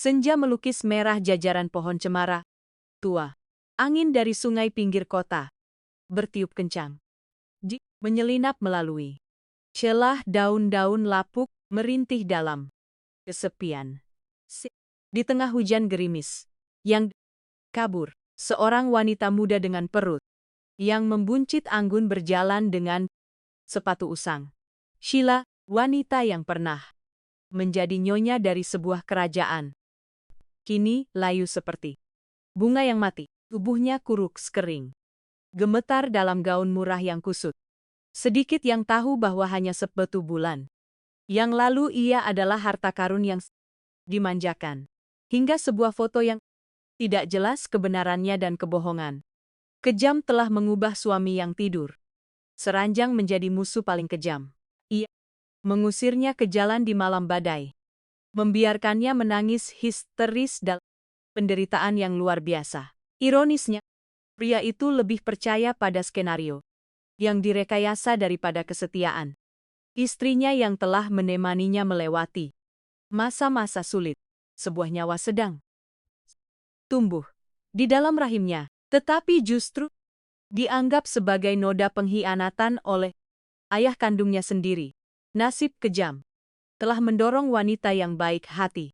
Senja melukis merah jajaran pohon cemara tua. Angin dari sungai pinggir kota bertiup kencang. Menyelinap melalui celah daun-daun lapuk merintih dalam kesepian. Di tengah hujan gerimis yang kabur, seorang wanita muda dengan perut yang membuncit anggun berjalan dengan sepatu usang. Sheila, wanita yang pernah menjadi nyonya dari sebuah kerajaan, kini layu seperti bunga yang mati. Tubuhnya kuruk kering, gemetar dalam gaun murah yang kusut. Sedikit yang tahu bahwa hanya sepetu bulan yang lalu ia adalah harta karun yang dimanjakan. Hingga sebuah foto yang tidak jelas kebenarannya dan kebohongan kejam telah mengubah suami yang tidur seranjang menjadi musuh paling kejam. Ia mengusirnya ke jalan di malam badai, membiarkannya menangis histeris dalam penderitaan yang luar biasa. Ironisnya, pria itu lebih percaya pada skenario yang direkayasa daripada kesetiaan istrinya yang telah menemaninya melewati masa-masa sulit. Sebuah nyawa sedang tumbuh di dalam rahimnya, tetapi justru dianggap sebagai noda pengkhianatan oleh ayah kandungnya sendiri. Nasib kejam telah mendorong wanita yang baik hati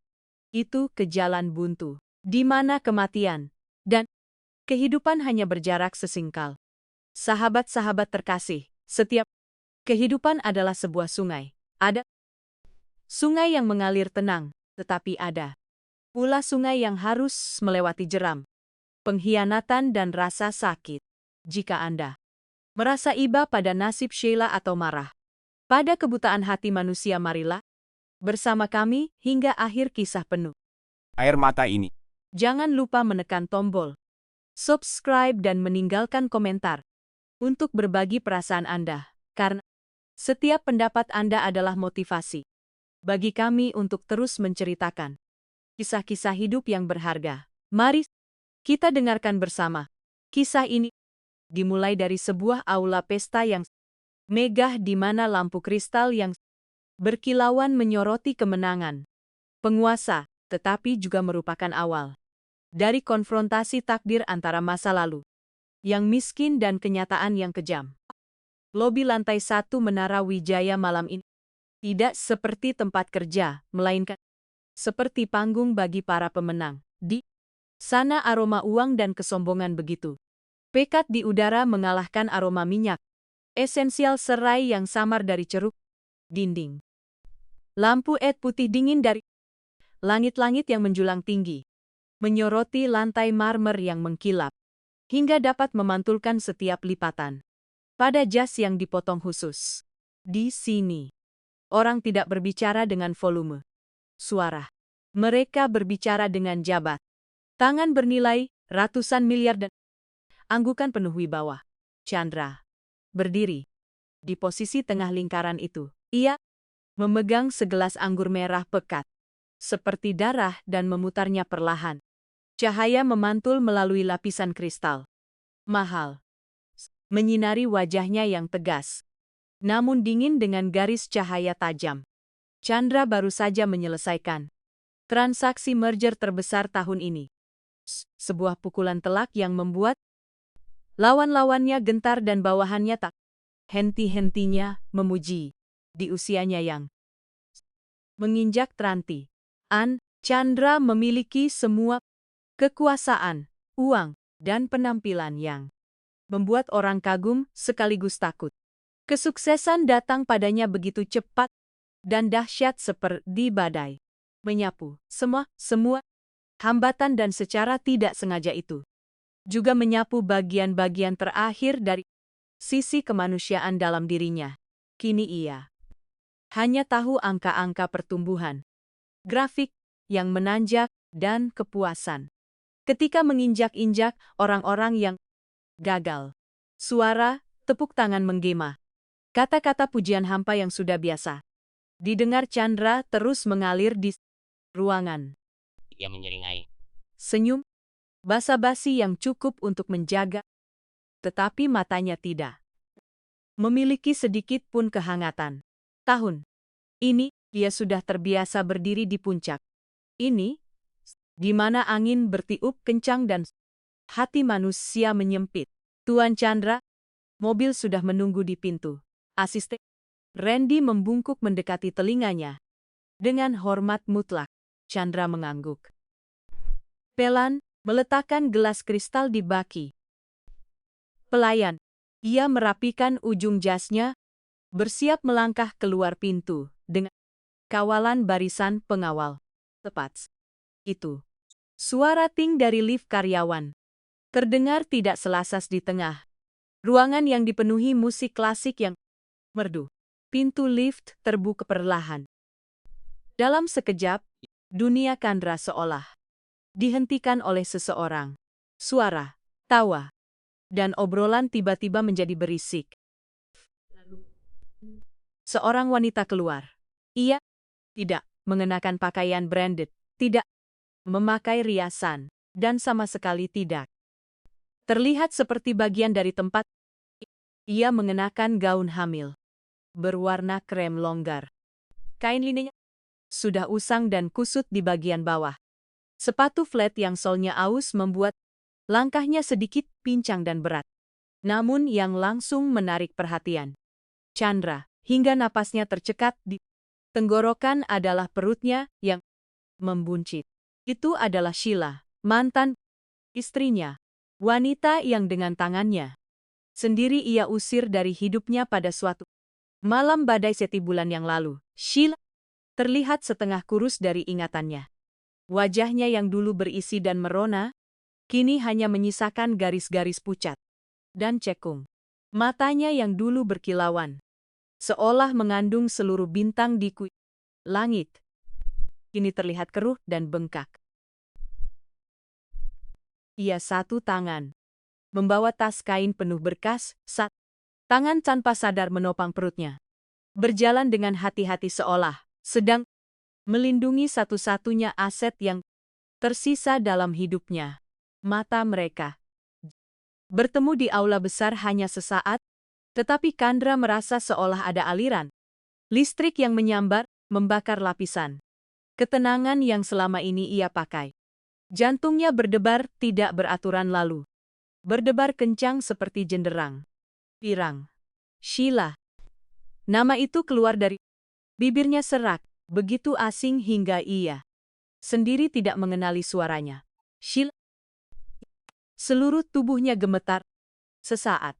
itu ke jalan buntu, di mana kematian dan kehidupan hanya berjarak sesingkal. Sahabat-sahabat terkasih, setiap kehidupan adalah sebuah sungai. Ada sungai yang mengalir tenang, tetapi ada pula sungai yang harus melewati jeram, pengkhianatan dan rasa sakit. Jika Anda merasa iba pada nasib Sheila atau marah pada kebutaan hati manusia, marilah bersama kami hingga akhir kisah penuh Air mata ini. Jangan lupa menekan tombol subscribe dan meninggalkan komentar untuk berbagi perasaan Anda, karena setiap pendapat Anda adalah motivasi bagi kami untuk terus menceritakan kisah-kisah hidup yang berharga. Mari kita dengarkan bersama. Kisah ini dimulai dari sebuah aula pesta yang megah di mana lampu kristal yang berkilauan menyoroti kemenangan penguasa, tetapi juga merupakan awal dari konfrontasi takdir antara masa lalu yang miskin dan kenyataan yang kejam. Lobi lantai 1 Menara Wijaya malam ini tidak seperti tempat kerja, melainkan seperti panggung bagi para pemenang. Di sana aroma uang dan kesombongan begitu pekat di udara mengalahkan aroma minyak esensial serai yang samar dari ceruk dinding. Lampu LED putih dingin dari langit-langit yang menjulang tinggi menyoroti lantai marmer yang mengkilap hingga dapat memantulkan setiap lipatan pada jas yang dipotong khusus. Di sini, orang tidak berbicara dengan volume suara. Mereka berbicara dengan jabat tangan bernilai ratusan miliar dan anggukan penuh wibawa. Chandra berdiri di posisi tengah lingkaran itu. Ia memegang segelas anggur merah pekat, seperti darah, dan memutarnya perlahan. Cahaya memantul melalui lapisan kristal mahal, menyinari wajahnya yang tegas, namun dingin dengan garis cahaya tajam. Chandra baru saja menyelesaikan transaksi merger terbesar tahun ini. Sebuah pukulan telak yang membuat lawan-lawannya gentar dan bawahannya tak henti-hentinya memuji. Di usianya yang menginjak tranti, Chandra memiliki semua kekuasaan, uang, dan penampilan yang membuat orang kagum sekaligus takut. Kesuksesan datang padanya begitu cepat dan dahsyat seperti badai menyapu semua hambatan, dan secara tidak sengaja itu juga menyapu bagian-bagian terakhir dari sisi kemanusiaan dalam dirinya. Kini ia hanya tahu angka-angka pertumbuhan grafik yang menanjak dan kepuasan ketika menginjak-injak orang-orang yang gagal. Suara tepuk tangan menggema. Kata-kata pujian hampa yang sudah biasa didengar Chandra terus mengalir di ruangan. Ia menyeringai. Senyum basa-basi yang cukup untuk menjaga, tetapi matanya tidak memiliki sedikit pun kehangatan. Tahun ini, dia sudah terbiasa berdiri di puncak ini di mana angin bertiup kencang dan hati manusia menyempit. Tuan Chandra, mobil sudah menunggu di pintu. Asisten Randy membungkuk mendekati telinganya. Dengan hormat mutlak, Chandra mengangguk. Pelan meletakkan gelas kristal di baki. Pelayan, ia merapikan ujung jasnya, bersiap melangkah keluar pintu dengan kawalan barisan pengawal. Tepat itu, suara ting dari lift karyawan terdengar tidak selasas di tengah ruangan yang dipenuhi musik klasik yang merdu. Pintu lift terbuka perlahan. Dalam sekejap, dunia Chandra seolah dihentikan oleh seseorang. Suara, tawa, dan obrolan tiba-tiba menjadi berisik. Seorang wanita keluar. Ia tidak mengenakan pakaian branded, tidak memakai riasan, dan sama sekali tidak terlihat seperti bagian dari tempat. Ia mengenakan gaun hamil berwarna krem longgar. Kain linenya sudah usang dan kusut di bagian bawah. Sepatu flat yang solnya aus membuat langkahnya sedikit pincang dan berat. Namun yang langsung menarik perhatian Chandra, hingga napasnya tercekat di tenggorokan adalah perutnya yang membuncit. Itu adalah Sheila, mantan istrinya, wanita yang dengan tangannya sendiri ia usir dari hidupnya pada suatu malam badai seti bulan yang lalu. Sheila terlihat setengah kurus dari ingatannya. Wajahnya yang dulu berisi dan merona, kini hanya menyisakan garis-garis pucat dan cekung. Matanya yang dulu berkilauan, seolah mengandung seluruh bintang di langit, kini terlihat keruh dan bengkak. Ia satu tangan membawa tas kain penuh berkas, tangan tanpa sadar menopang perutnya. Berjalan dengan hati-hati seolah sedang melindungi satu-satunya aset yang tersisa dalam hidupnya. Mata mereka bertemu di aula besar hanya sesaat, tetapi Chandra merasa seolah ada aliran listrik yang menyambar, membakar lapisan ketenangan yang selama ini ia pakai. Jantungnya berdebar tidak beraturan lalu berdebar kencang seperti jenderang. Pirang. Sheila. Nama itu keluar dari bibirnya serak, begitu asing hingga ia sendiri tidak mengenali suaranya. Sheila. Seluruh tubuhnya gemetar sesaat.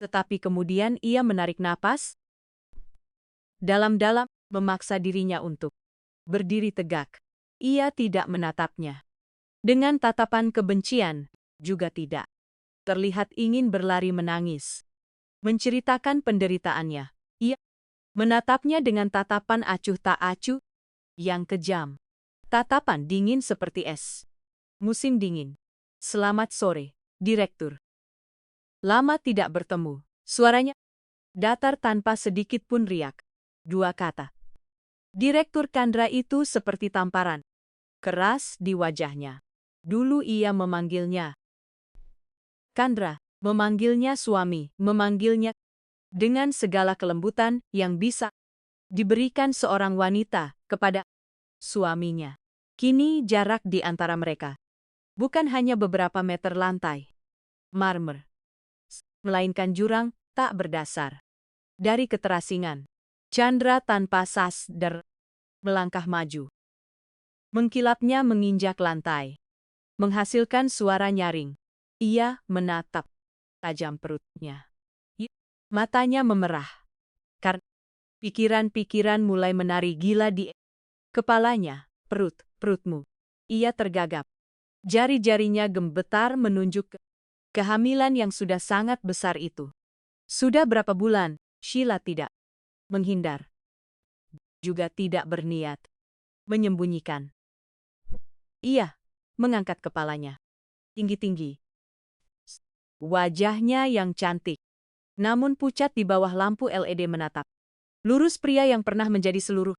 Tetapi kemudian ia menarik napas dalam-dalam, memaksa dirinya untuk berdiri tegak. Ia tidak menatapnya dengan tatapan kebencian, juga tidak terlihat ingin berlari menangis, menceritakan penderitaannya. Ia menatapnya dengan tatapan acuh tak acuh yang kejam. Tatapan dingin seperti es. Musim dingin. Selamat sore, Direktur. Lama tidak bertemu. Suaranya datar tanpa sedikit pun riak. Dua kata. Direktur Chandra itu seperti tamparan keras di wajahnya. Dulu ia memanggilnya Chandra, memanggilnya suami, memanggilnya dengan segala kelembutan yang bisa diberikan seorang wanita kepada suaminya. Kini jarak di antara mereka bukan hanya beberapa meter lantai marmer, melainkan jurang tak berdasar. Dari keterasingan, Chandra tanpa sadar melangkah maju. Mengkilapnya menginjak lantai, menghasilkan suara nyaring. Ia menatap tajam perutnya. Matanya memerah, karena pikiran-pikiran mulai menari gila di kepalanya. Perutmu. Ia tergagap. Jari-jarinya gemetar menunjuk kehamilan yang sudah sangat besar itu. Sudah berapa bulan, Sheila tidak menghindar. Juga tidak berniat menyembunyikan. Ia mengangkat kepalanya tinggi-tinggi. Wajahnya yang cantik, namun pucat di bawah lampu LED menatap lurus pria yang pernah menjadi seluruh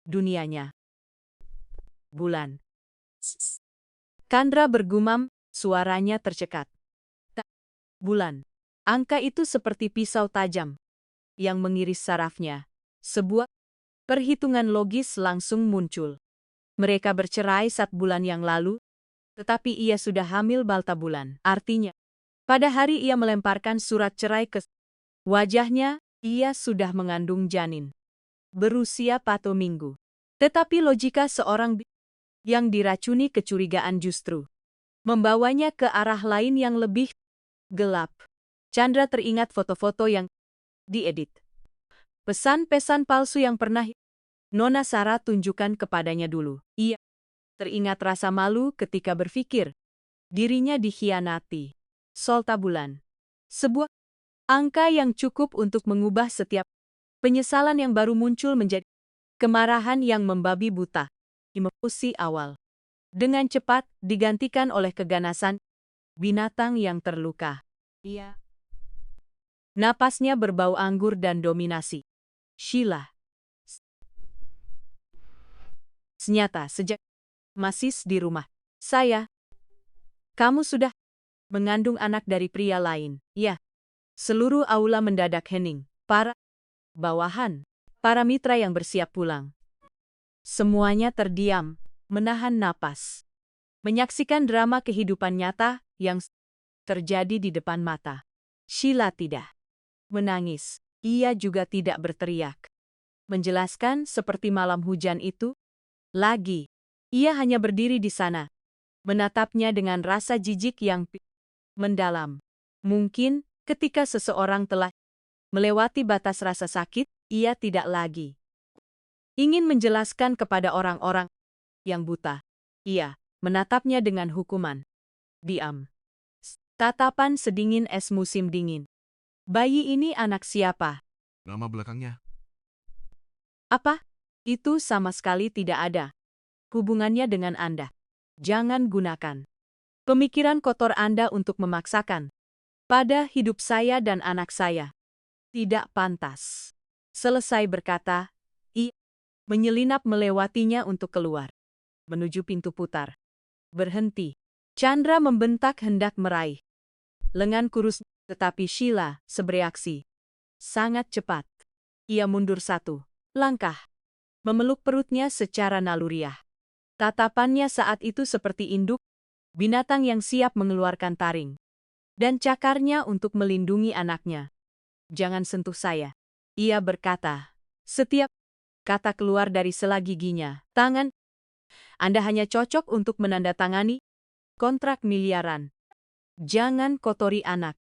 dunianya. Bulan. Chandra bergumam, suaranya tercekat. Bulan. Angka itu seperti pisau tajam yang mengiris sarafnya. Sebuah perhitungan logis langsung muncul. Mereka bercerai 1 bulan yang lalu, tetapi ia sudah hamil balta bulan. Artinya, pada hari ia melemparkan surat cerai ke wajahnya, ia sudah mengandung janin. Berusia 1 minggu. Tetapi logika seorang yang diracuni kecurigaan justru membawanya ke arah lain yang lebih gelap. Chandra teringat foto-foto yang diedit. Pesan-pesan palsu yang pernah Nona Sarah tunjukkan kepadanya dulu. Ia teringat rasa malu ketika berpikir dirinya dikhianati. Solta bulan. Sebuah angka yang cukup untuk mengubah setiap penyesalan yang baru muncul menjadi kemarahan yang membabi buta. Emosi awal dengan cepat digantikan oleh keganasan binatang yang terluka. Ia napasnya berbau anggur dan dominasi. Sheila. Senyata sejak masih di rumah saya, kamu sudah mengandung anak dari pria lain. Ya. Seluruh aula mendadak hening. Para bawahan, para mitra yang bersiap pulang. Semuanya terdiam, menahan napas. Menyaksikan drama kehidupan nyata yang terjadi di depan mata. Sheila tidak menangis. Ia juga tidak berteriak. Menjelaskan seperti malam hujan itu. Lagi, ia hanya berdiri di sana, menatapnya dengan rasa jijik yang mendalam. Mungkin, ketika seseorang telah melewati batas rasa sakit, ia tidak lagi ingin menjelaskan kepada orang-orang yang buta. Ia menatapnya dengan hukuman. Diam. Tatapan sedingin es musim dingin. Bayi ini anak siapa? Nama belakangnya. Apa? Itu sama sekali tidak ada hubungannya dengan Anda. Jangan gunakan pemikiran kotor Anda untuk memaksakan pada hidup saya dan anak saya. Tidak pantas. Selesai berkata, ia menyelinap melewatinya untuk keluar. Menuju pintu putar. Berhenti. Chandra membentak hendak meraih lengan kurus, tetapi Sheila bereaksi sangat cepat. Ia mundur 1 langkah, memeluk perutnya secara naluriah. Tatapannya saat itu seperti induk binatang yang siap mengeluarkan taring dan cakarnya untuk melindungi anaknya. Jangan sentuh saya, ia berkata. Setiap kata keluar dari sela giginya. Tangan Anda hanya cocok untuk menandatangani kontrak miliaran. Jangan kotori anak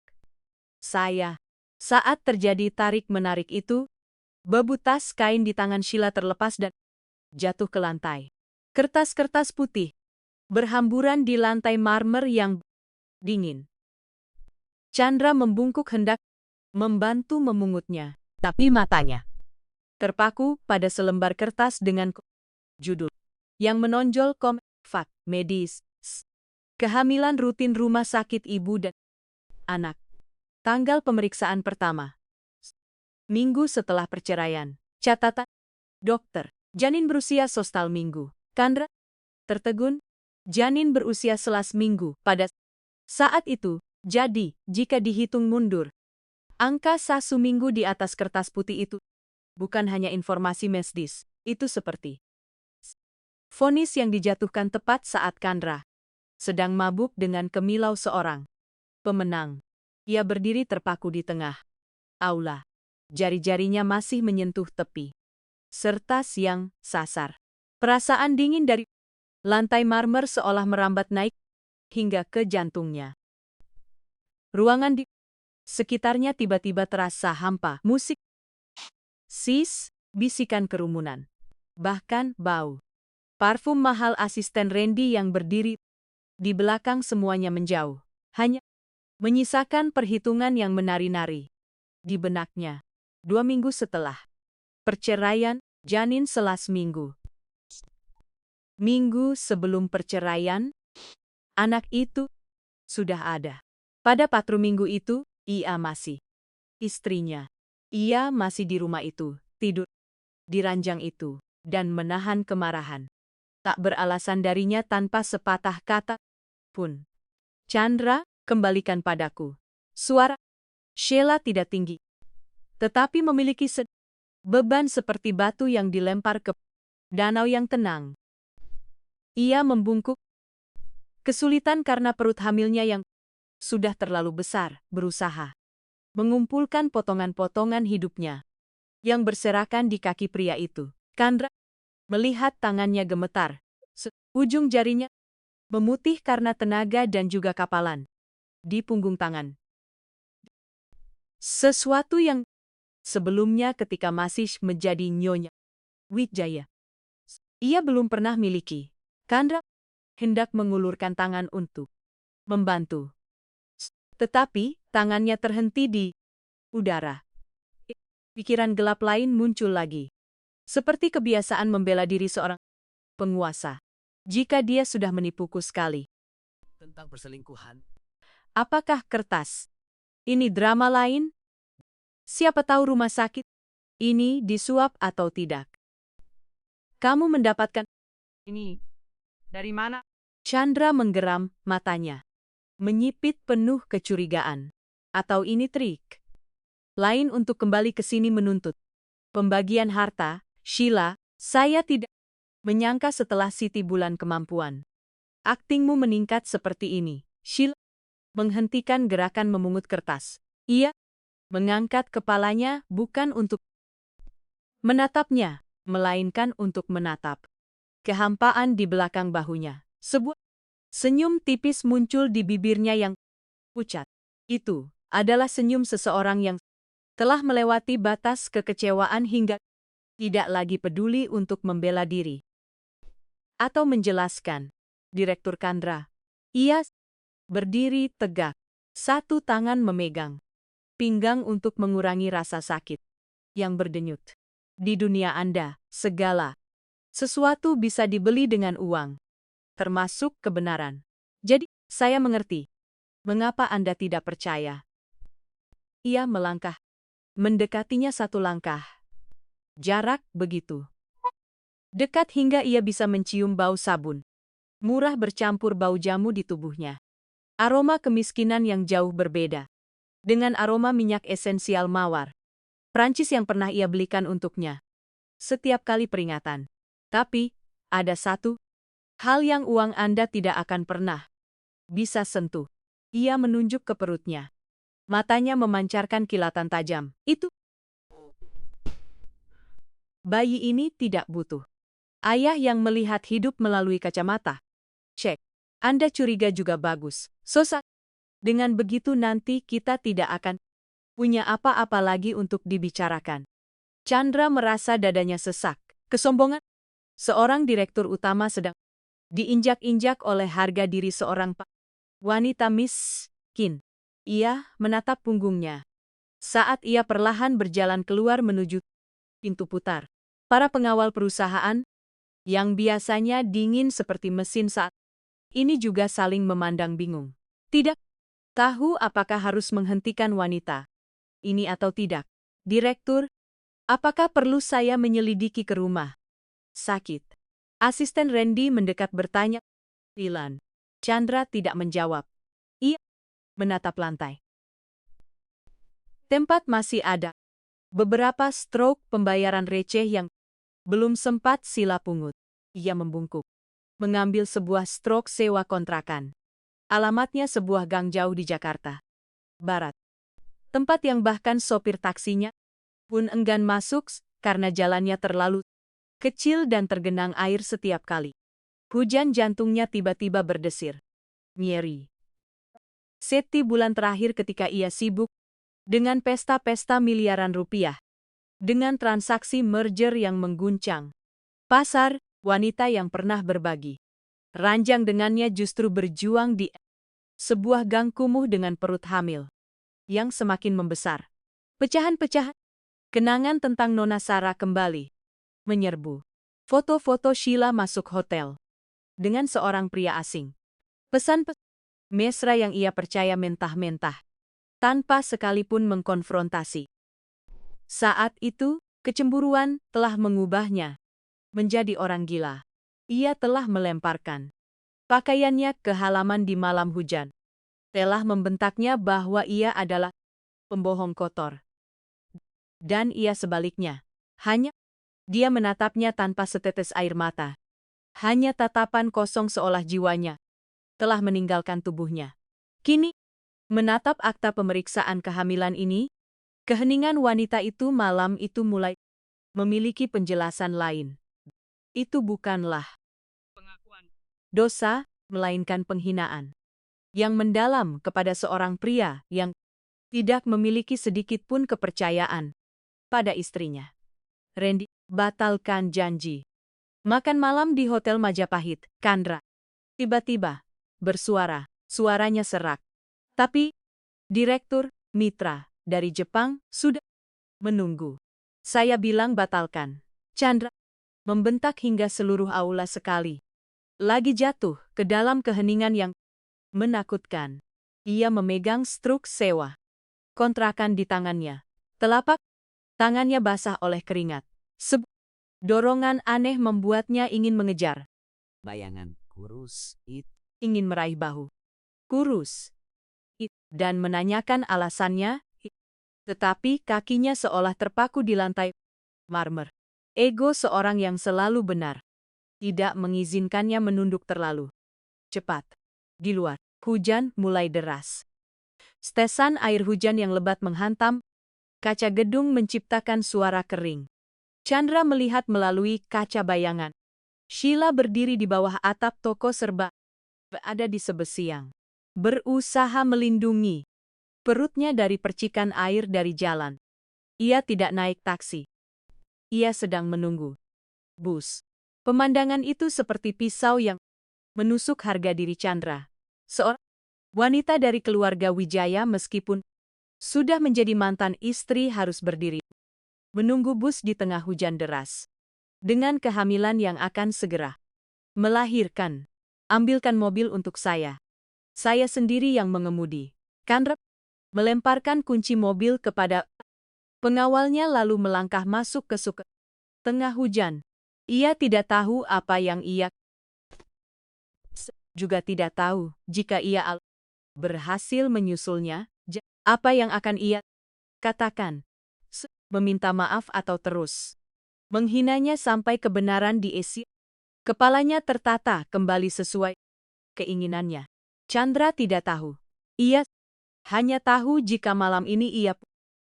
saya. Saat terjadi tarik-menarik itu, bebutas kain di tangan Sheila terlepas dan jatuh ke lantai. Kertas-kertas putih berhamburan di lantai marmer yang dingin. Chandra membungkuk hendak membantu memungutnya, tapi matanya terpaku pada selembar kertas dengan judul yang menonjol fak medis. Kehamilan rutin rumah sakit ibu dan anak. Tanggal pemeriksaan pertama. Minggu setelah perceraian. Catatan. Dokter. Janin berusia sostal minggu. Chandra tertegun. Janin berusia 11 minggu pada saat itu. Jadi, jika dihitung mundur, angka 1 minggu di atas kertas putih itu bukan hanya informasi medis. Itu seperti vonis yang dijatuhkan tepat saat Chandra sedang mabuk dengan kemilau seorang pemenang. Ia berdiri terpaku di tengah aula. Jari-jarinya masih menyentuh tepi serta siang sasar. Perasaan dingin dari lantai marmer seolah merambat naik hingga ke jantungnya. Ruangan di sekitarnya tiba-tiba terasa hampa. Musik, bisikan kerumunan. Bahkan bau parfum mahal asisten Randy yang berdiri di belakang semuanya menjauh. Hanya menyisakan perhitungan yang menari-nari di benaknya. 2 minggu setelah perceraian, janin 11 minggu. Minggu sebelum perceraian, anak itu sudah ada. Pada 4 minggu itu, ia masih istrinya. Ia masih di rumah itu, tidur di ranjang itu, dan menahan kemarahan. Tak beralasan darinya tanpa sepatah kata pun. Chandra, kembalikan padaku. Suara Sheila tidak tinggi, tetapi memiliki beban seperti batu yang dilempar ke danau yang tenang. Ia membungkuk. Kesulitan karena perut hamilnya yang sudah terlalu besar, berusaha mengumpulkan potongan-potongan hidupnya yang berserakan di kaki pria itu. Chandra melihat tangannya gemetar. Ujung jarinya memutih karena tenaga dan juga kapalan di punggung tangan. Sesuatu yang sebelumnya ketika masih menjadi Nyonya Wijaya ia belum pernah miliki. Chandra hendak mengulurkan tangan untuk membantu. Tetapi tangannya terhenti di udara. Pikiran gelap lain muncul lagi. Seperti kebiasaan membela diri seorang penguasa. Jika dia sudah menipuku sekali. Tentang perselingkuhan. Apakah kertas ini drama lain? Siapa tahu rumah sakit ini disuap atau tidak. Kamu mendapatkan Ini dari mana? Chandra menggeram matanya. Menyipit penuh kecurigaan. Atau ini trik lain untuk kembali ke sini menuntut pembagian harta. Sheila, saya tidak menyangka setelah Siti Bulan kemampuan aktingmu meningkat seperti ini. Sheila menghentikan gerakan memungut kertas. Ia mengangkat kepalanya bukan untuk menatapnya, melainkan untuk menatap kehampaan di belakang bahunya. Sebuah senyum tipis muncul di bibirnya yang pucat. Itu adalah senyum seseorang yang telah melewati batas kekecewaan hingga tidak lagi peduli untuk membela diri atau menjelaskan. Direktur Chandra. Ia berdiri tegak, satu tangan memegang pinggang untuk mengurangi rasa sakit yang berdenyut. Di dunia Anda, segala sesuatu bisa dibeli dengan uang, termasuk kebenaran. Jadi, saya mengerti mengapa Anda tidak percaya. Ia melangkah, mendekatinya satu langkah. Jarak begitu dekat hingga ia bisa mencium bau sabun murah bercampur bau jamu di tubuhnya. Aroma kemiskinan yang jauh berbeda dengan aroma minyak esensial mawar Prancis yang pernah ia belikan untuknya setiap kali peringatan. Tapi, ada satu hal yang uang Anda tidak akan pernah bisa sentuh. Ia menunjuk ke perutnya. Matanya memancarkan kilatan tajam. Itu bayi ini tidak butuh ayah yang melihat hidup melalui kacamata. Cek. Anda curiga juga bagus. Sosa. Dengan begitu nanti kita tidak akan punya apa-apa lagi untuk dibicarakan. Chandra merasa dadanya sesak. Kesombongan seorang direktur utama sedang diinjak-injak oleh harga diri seorang wanita miskin. Ia menatap punggungnya. Saat ia perlahan berjalan keluar menuju pintu putar. Para pengawal perusahaan yang biasanya dingin seperti mesin saat ini juga saling memandang bingung. Tidak tahu apakah harus menghentikan wanita ini atau tidak. Direktur, apakah perlu saya menyelidiki ke rumah sakit? Asisten Randy mendekat bertanya. Ilan. Chandra tidak menjawab. Ia menatap lantai. Tempat masih ada beberapa strok pembayaran receh yang belum sempat Sheila pungut. Ia membungkuk. Mengambil sebuah strok sewa kontrakan. Alamatnya sebuah gang jauh di Jakarta Barat. Tempat yang bahkan sopir taksinya pun enggan masuk karena jalannya terlalu kecil dan tergenang air setiap kali hujan. Jantungnya tiba-tiba berdesir nyeri. Seti bulan terakhir ketika ia sibuk dengan pesta-pesta miliaran rupiah. Dengan transaksi merger yang mengguncang pasar, wanita yang pernah berbagi ranjang dengannya justru berjuang di sebuah gang kumuh dengan perut hamil yang semakin membesar. Pecahan-pecahan kenangan tentang Nona Sarah kembali menyerbu. Foto-foto Sheila masuk hotel dengan seorang pria asing. Pesan mesra yang ia percaya mentah-mentah tanpa sekalipun mengkonfrontasi. Saat itu, kecemburuan telah mengubahnya menjadi orang gila. Ia telah melemparkan pakaiannya ke halaman di malam hujan. Telah membentaknya bahwa ia adalah pembohong kotor. Dan ia sebaliknya. Hanya dia menatapnya tanpa setetes air mata. Hanya tatapan kosong seolah jiwanya telah meninggalkan tubuhnya. Kini, menatap akta pemeriksaan kehamilan ini, keheningan wanita itu malam itu mulai memiliki penjelasan lain. Itu bukanlah Pengakuan. dosa, melainkan penghinaan yang mendalam kepada seorang pria yang tidak memiliki sedikit pun kepercayaan pada istrinya. Randy batalkan janji. Makan malam di Hotel Majapahit, Chandra tiba-tiba bersuara, suaranya serak. Tapi, Direktur Mitra dari Jepang sudah menunggu. Saya bilang batalkan. Chandra membentak hingga seluruh aula sekali lagi jatuh ke dalam keheningan yang menakutkan. Ia memegang struk sewa kontrakan di tangannya. Telapak tangannya basah oleh keringat. Dorongan aneh membuatnya ingin mengejar. Bayangan kurus itu. Ingin meraih bahu kurus dan menanyakan alasannya, tetapi kakinya seolah terpaku di lantai marmer. Ego seorang yang selalu benar tidak mengizinkannya menunduk terlalu cepat. Di luar, hujan mulai deras. Tetesan air hujan yang lebat menghantam kaca gedung menciptakan suara kering. Chandra melihat melalui kaca bayangan. Sheila berdiri di bawah atap toko serba berada di sebesiang, berusaha melindungi perutnya dari percikan air dari jalan. Ia tidak naik taksi. Ia sedang menunggu bus. Pemandangan itu seperti pisau yang menusuk harga diri Chandra. Seorang wanita dari keluarga Wijaya meskipun sudah menjadi mantan istri harus berdiri menunggu bus di tengah hujan deras. Dengan kehamilan yang akan segera melahirkan. Ambilkan mobil untuk saya. Saya sendiri yang mengemudi. Chandra melemparkan kunci mobil kepada pengawalnya lalu melangkah masuk ke tengah hujan. Ia tidak tahu apa yang ia juga tidak tahu jika ia berhasil menyusulnya, apa yang akan ia katakan. Meminta maaf atau terus menghinanya sampai kebenaran diisi. Kepalanya tertata kembali sesuai keinginannya. Chandra tidak tahu. Ia hanya tahu jika malam ini ia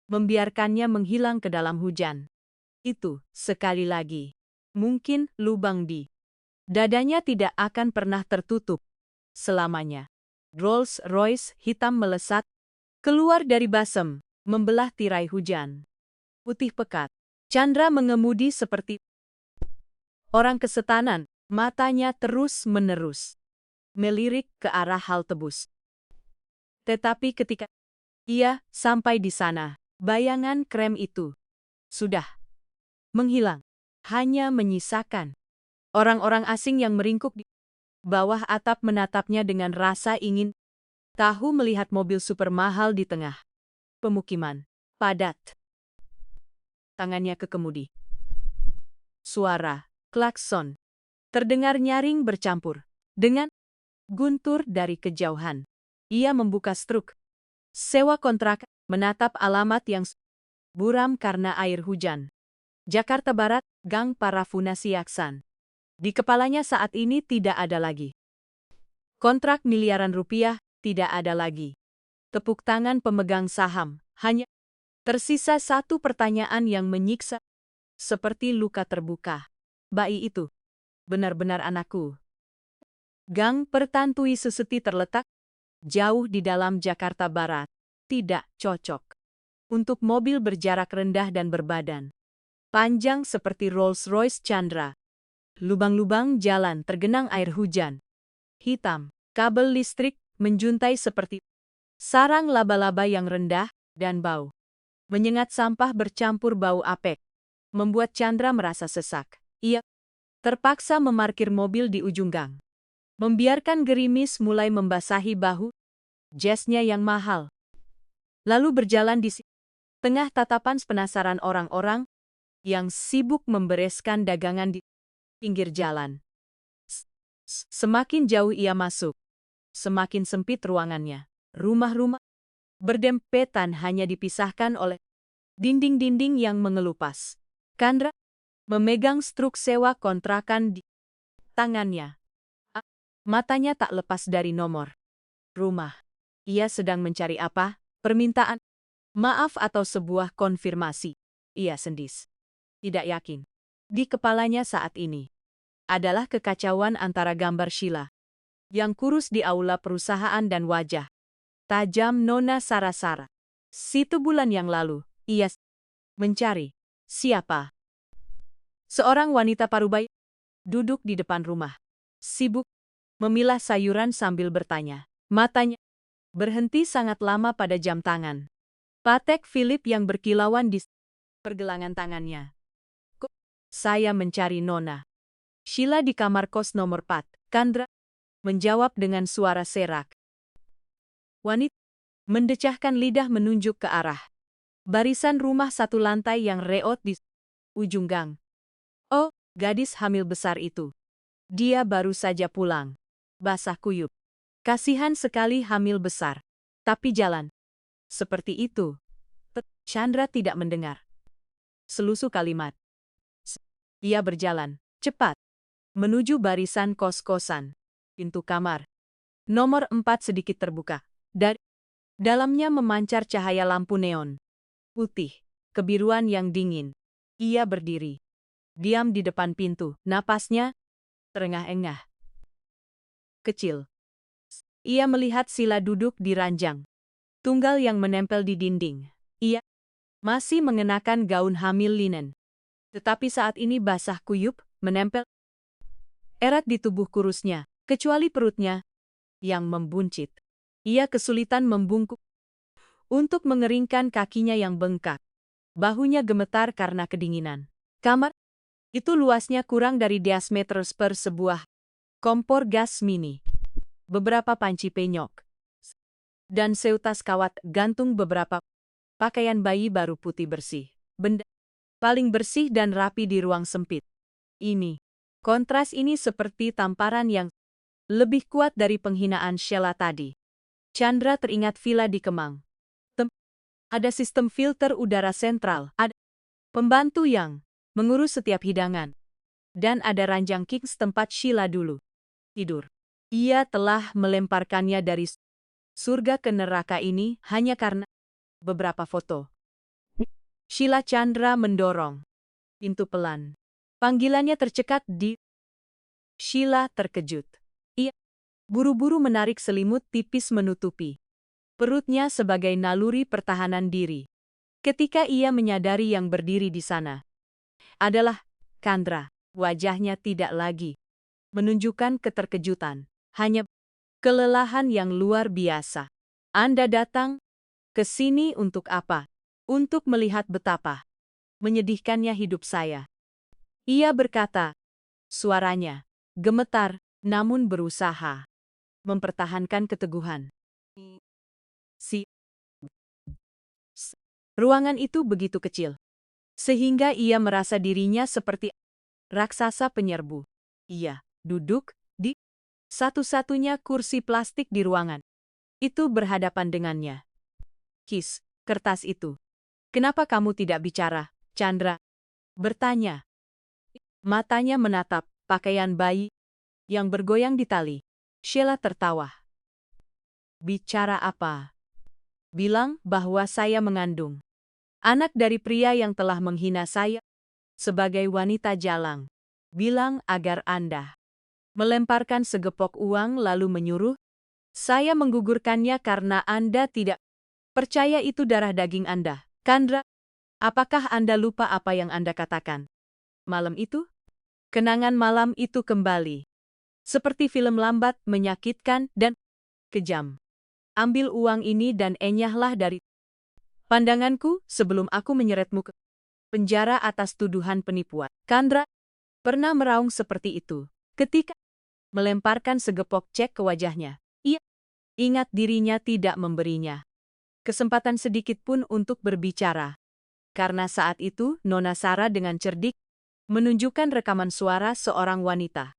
membiarkannya menghilang ke dalam hujan. Itu, sekali lagi, mungkin lubang di dadanya tidak akan pernah tertutup selamanya. Rolls-Royce hitam melesat keluar dari basem, membelah tirai hujan putih pekat. Chandra mengemudi seperti orang kesetanan, matanya terus-menerus melirik ke arah halte bus. Tetapi ketika ia sampai di sana, bayangan krem itu sudah menghilang. Hanya menyisakan orang-orang asing yang meringkuk di bawah atap menatapnya dengan rasa ingin tahu melihat mobil super mahal di tengah pemukiman padat. Tangannya ke kemudi. Suara klakson terdengar nyaring bercampur dengan guntur dari kejauhan. Ia membuka struk sewa kontrak, menatap alamat yang buram karena air hujan. Jakarta Barat, Gang Parafunasi Aksan. Di kepalanya saat ini tidak ada lagi kontrak miliaran rupiah, tidak ada lagi tepuk tangan pemegang saham, hanya tersisa satu pertanyaan yang menyiksa seperti luka terbuka. Bayi itu benar-benar anakku. Gang Pertantui Suseti terletak jauh di dalam Jakarta Barat. Tidak cocok untuk mobil berjarak rendah dan berbadan panjang seperti Rolls-Royce Chandra. Lubang-lubang jalan tergenang air hujan hitam. Kabel listrik menjuntai seperti sarang laba-laba yang rendah dan bau menyengat sampah bercampur bau apek membuat Chandra merasa sesak. Ia terpaksa memarkir mobil di ujung gang. Membiarkan gerimis mulai membasahi bahu jasnya yang mahal. Lalu berjalan di tengah tatapan penasaran orang-orang yang sibuk membereskan dagangan di pinggir jalan. Semakin jauh ia masuk, semakin sempit ruangannya. Rumah-rumah berdempetan hanya dipisahkan oleh dinding-dinding yang mengelupas. Chandra memegang struk sewa kontrakan di tangannya. Matanya tak lepas dari nomor rumah. Ia sedang mencari apa? Permintaan maaf atau sebuah konfirmasi? Ia sendis. Tidak yakin. Di kepalanya saat ini adalah kekacauan antara gambar Sheila yang kurus di aula perusahaan dan wajah tajam Nona Sarasara. 1 bulan yang lalu, ia mencari siapa? Seorang wanita parubaya duduk di depan rumah, sibuk memilah sayuran sambil bertanya. Matanya berhenti sangat lama pada jam tangan Patek Philip yang berkilauan di pergelangan tangannya. Kok saya mencari Nona Sheila di kamar kos nomor 4, Chandra menjawab dengan suara serak. Wanita mendecahkan lidah menunjuk ke arah barisan rumah 1 lantai yang reot di ujung gang. Oh, gadis hamil besar itu. Dia baru saja pulang. Basah kuyup. Kasihan sekali hamil besar. Tapi jalan seperti itu. Chandra tidak mendengar selusuh kalimat. Ia berjalan cepat menuju barisan kos-kosan. Pintu kamar nomor 4 sedikit terbuka. Dari dalamnya memancar cahaya lampu neon putih, kebiruan yang dingin. Ia berdiri diam di depan pintu, napasnya terengah-engah. Kecil. Ia melihat Sheila duduk di ranjang tunggal yang menempel di dinding. Ia masih mengenakan gaun hamil linen. Tetapi saat ini basah kuyup, menempel erat di tubuh kurusnya, kecuali perutnya yang membuncit. Ia kesulitan membungkuk untuk mengeringkan kakinya yang bengkak. Bahunya gemetar karena kedinginan. Kamar itu luasnya kurang dari diameter per sebuah kompor gas mini. Beberapa panci penyok dan seutas kawat gantung beberapa pakaian bayi baru putih bersih. Benda paling bersih dan rapi di ruang sempit ini. Kontras ini seperti tamparan yang lebih kuat dari penghinaan Sheila tadi. Chandra teringat villa di Kemang. Ada sistem filter udara sentral, ada pembantu yang mengurus setiap hidangan, dan ada ranjang Kings tempat Sheila dulu tidur. Ia telah melemparkannya dari surga ke neraka ini hanya karena beberapa foto. Sheila. Chandra mendorong pintu pelan. Panggilannya tercekat di Sheila terkejut. Ia buru-buru menarik selimut tipis menutupi perutnya sebagai naluri pertahanan diri. Ketika ia menyadari yang berdiri di sana adalah Chandra, wajahnya tidak lagi menunjukkan keterkejutan, hanya kelelahan yang luar biasa. Anda datang ke sini untuk apa? Untuk melihat betapa menyedihkannya hidup saya. Ia berkata, suaranya gemetar, namun berusaha mempertahankan keteguhan. Ruangan itu begitu kecil, sehingga ia merasa dirinya seperti raksasa penyerbu. Ia duduk di satu-satunya kursi plastik di ruangan. Itu berhadapan dengannya. Kis, kertas itu. Kenapa kamu tidak bicara? Chandra bertanya. Matanya menatap pakaian bayi yang bergoyang di tali. Sheila tertawa. Bicara apa? Bilang bahwa saya mengandung anak dari pria yang telah menghina saya sebagai wanita jalang. Bilang agar Anda melemparkan segepok uang lalu menyuruh saya menggugurkannya karena Anda tidak percaya itu darah daging Anda. Chandra, apakah Anda lupa apa yang Anda katakan malam itu? Kenangan malam itu kembali. Seperti film lambat, menyakitkan, dan kejam. Ambil uang ini dan enyahlah dari pandanganku sebelum aku menyeretmu ke penjara atas tuduhan penipuan. Chandra pernah meraung seperti itu. Ketika melemparkan segepok cek ke wajahnya, ia ingat dirinya tidak memberinya kesempatan sedikit pun untuk berbicara. Karena saat itu Nona Sarah dengan cerdik menunjukkan rekaman suara seorang wanita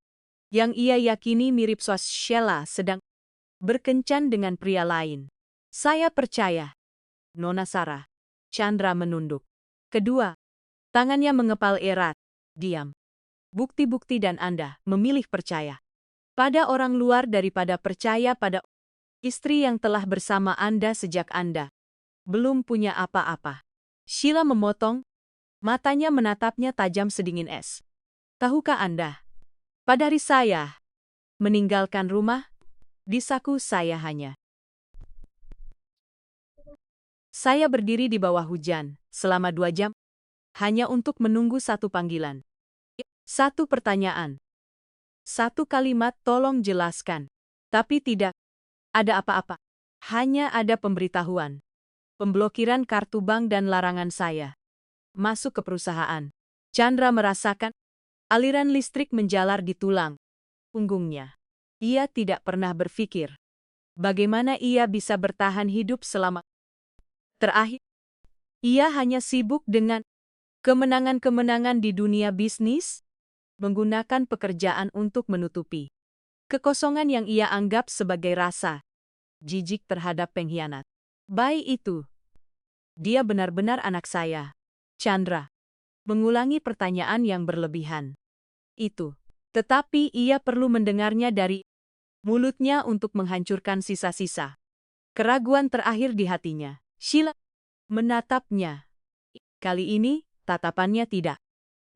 yang ia yakini mirip Sheila sedang berkencan dengan pria lain. Saya percaya, Nona Sarah. Chandra menunduk. Kedua tangannya mengepal erat. Diam. bukti-bukti dan Anda memilih percaya pada orang luar daripada percaya pada istri yang telah bersama Anda sejak Anda belum punya apa-apa. Sheila memotong, matanya menatapnya tajam sedingin es. Tahukah Anda, pada hari saya meninggalkan rumah, di saku saya hanya. Saya berdiri di bawah hujan selama 2 jam, hanya untuk menunggu satu panggilan. Satu pertanyaan. Satu kalimat tolong jelaskan. Tapi tidak ada apa-apa. Hanya ada pemberitahuan. Pemblokiran kartu bank dan larangan saya masuk ke perusahaan. Chandra merasakan aliran listrik menjalar di tulang punggungnya. Ia tidak pernah berpikir bagaimana ia bisa bertahan hidup selama terakhir. Ia hanya sibuk dengan kemenangan-kemenangan di dunia bisnis, menggunakan pekerjaan untuk menutupi kekosongan yang ia anggap sebagai rasa jijik terhadap pengkhianat. Bayi itu, dia benar-benar anak saya. Chandra mengulangi pertanyaan yang berlebihan. Itu. Tetapi ia perlu mendengarnya dari mulutnya untuk menghancurkan sisa-sisa keraguan terakhir di hatinya. Sheila menatapnya. Kali ini, tatapannya tidak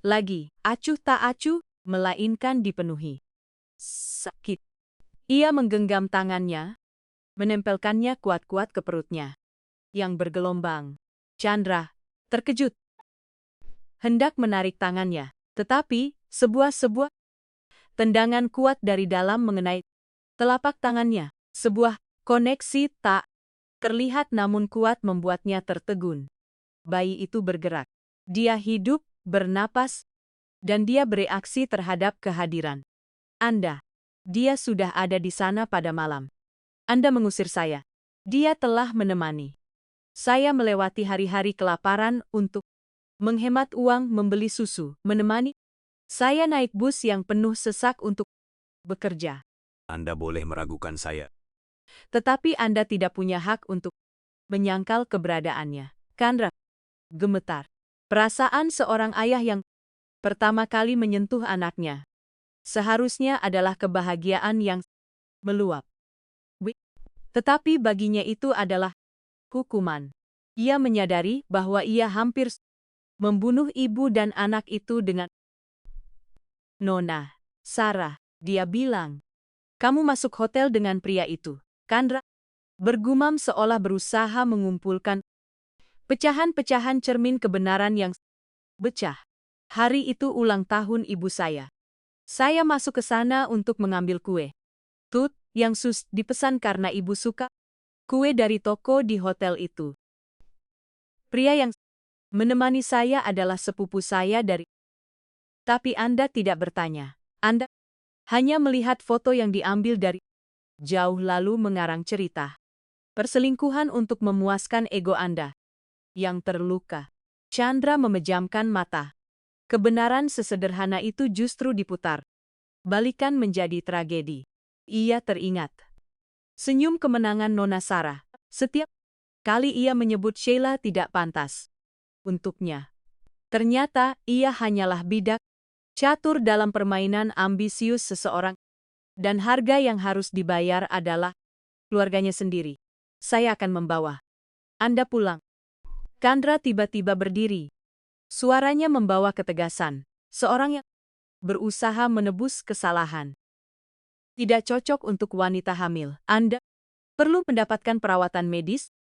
lagi acuh tak acuh, melainkan dipenuhi sakit. Ia menggenggam tangannya, menempelkannya kuat-kuat ke perutnya yang bergelombang. Chandra terkejut, hendak menarik tangannya, tetapi sebuah tendangan kuat dari dalam mengenai telapak tangannya. Sebuah koneksi tak terlihat namun kuat membuatnya tertegun. Bayi itu bergerak. Dia hidup, bernapas, dan dia bereaksi terhadap kehadiran Anda. Dia sudah ada di sana pada malam Anda mengusir saya. Dia telah menemani saya melewati hari-hari kelaparan untuk menghemat uang membeli susu, menemani saya naik bus yang penuh sesak untuk bekerja. Anda boleh meragukan saya. Tetapi Anda tidak punya hak untuk menyangkal keberadaannya. Chandra gemetar. Perasaan seorang ayah yang pertama kali menyentuh anaknya seharusnya adalah kebahagiaan yang meluap. Tetapi baginya itu adalah hukuman. Ia menyadari bahwa ia hampir membunuh ibu dan anak itu dengan Nona Sarah. Dia bilang, "Kamu masuk hotel dengan pria itu." Chandra bergumam seolah berusaha mengumpulkan pecahan-pecahan cermin kebenaran yang pecah. Hari itu ulang tahun ibu saya. Saya masuk ke sana untuk mengambil kue tut yang dipesan karena ibu suka kue dari toko di hotel itu. Pria yang menemani saya adalah sepupu saya dari. Tapi Anda tidak bertanya. Anda hanya melihat foto yang diambil dari jauh lalu mengarang cerita perselingkuhan untuk memuaskan ego Anda yang terluka. Chandra memejamkan mata. Kebenaran sesederhana itu justru diputar balikan menjadi tragedi. Ia teringat senyum kemenangan Nona Sarah. Setiap kali ia menyebut Sheila tidak pantas untuknya. Ternyata ia hanyalah bidak catur dalam permainan ambisius seseorang. Dan harga yang harus dibayar adalah keluarganya sendiri. Saya akan membawa Anda pulang. Chandra tiba-tiba berdiri. Suaranya membawa ketegasan. Seorang yang berusaha menebus kesalahan. Tidak cocok untuk wanita hamil. Anda perlu mendapatkan perawatan medis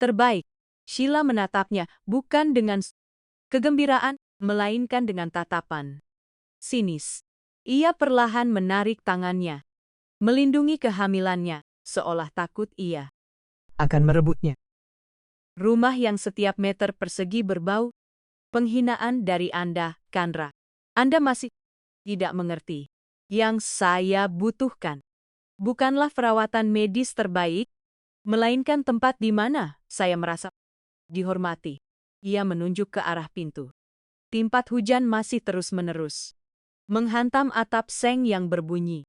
terbaik. Sheila menatapnya bukan dengan kegembiraan, melainkan dengan tatapan sinis. Ia perlahan menarik tangannya, melindungi kehamilannya, seolah takut ia akan merebutnya. Rumah yang setiap meter persegi berbau penghinaan dari Anda, Chandra. Anda masih tidak mengerti. Yang saya butuhkan bukanlah perawatan medis terbaik, melainkan tempat di mana saya merasa dihormati. Ia menunjuk ke arah pintu. Timpat hujan masih terus-menerus menghantam atap seng yang berbunyi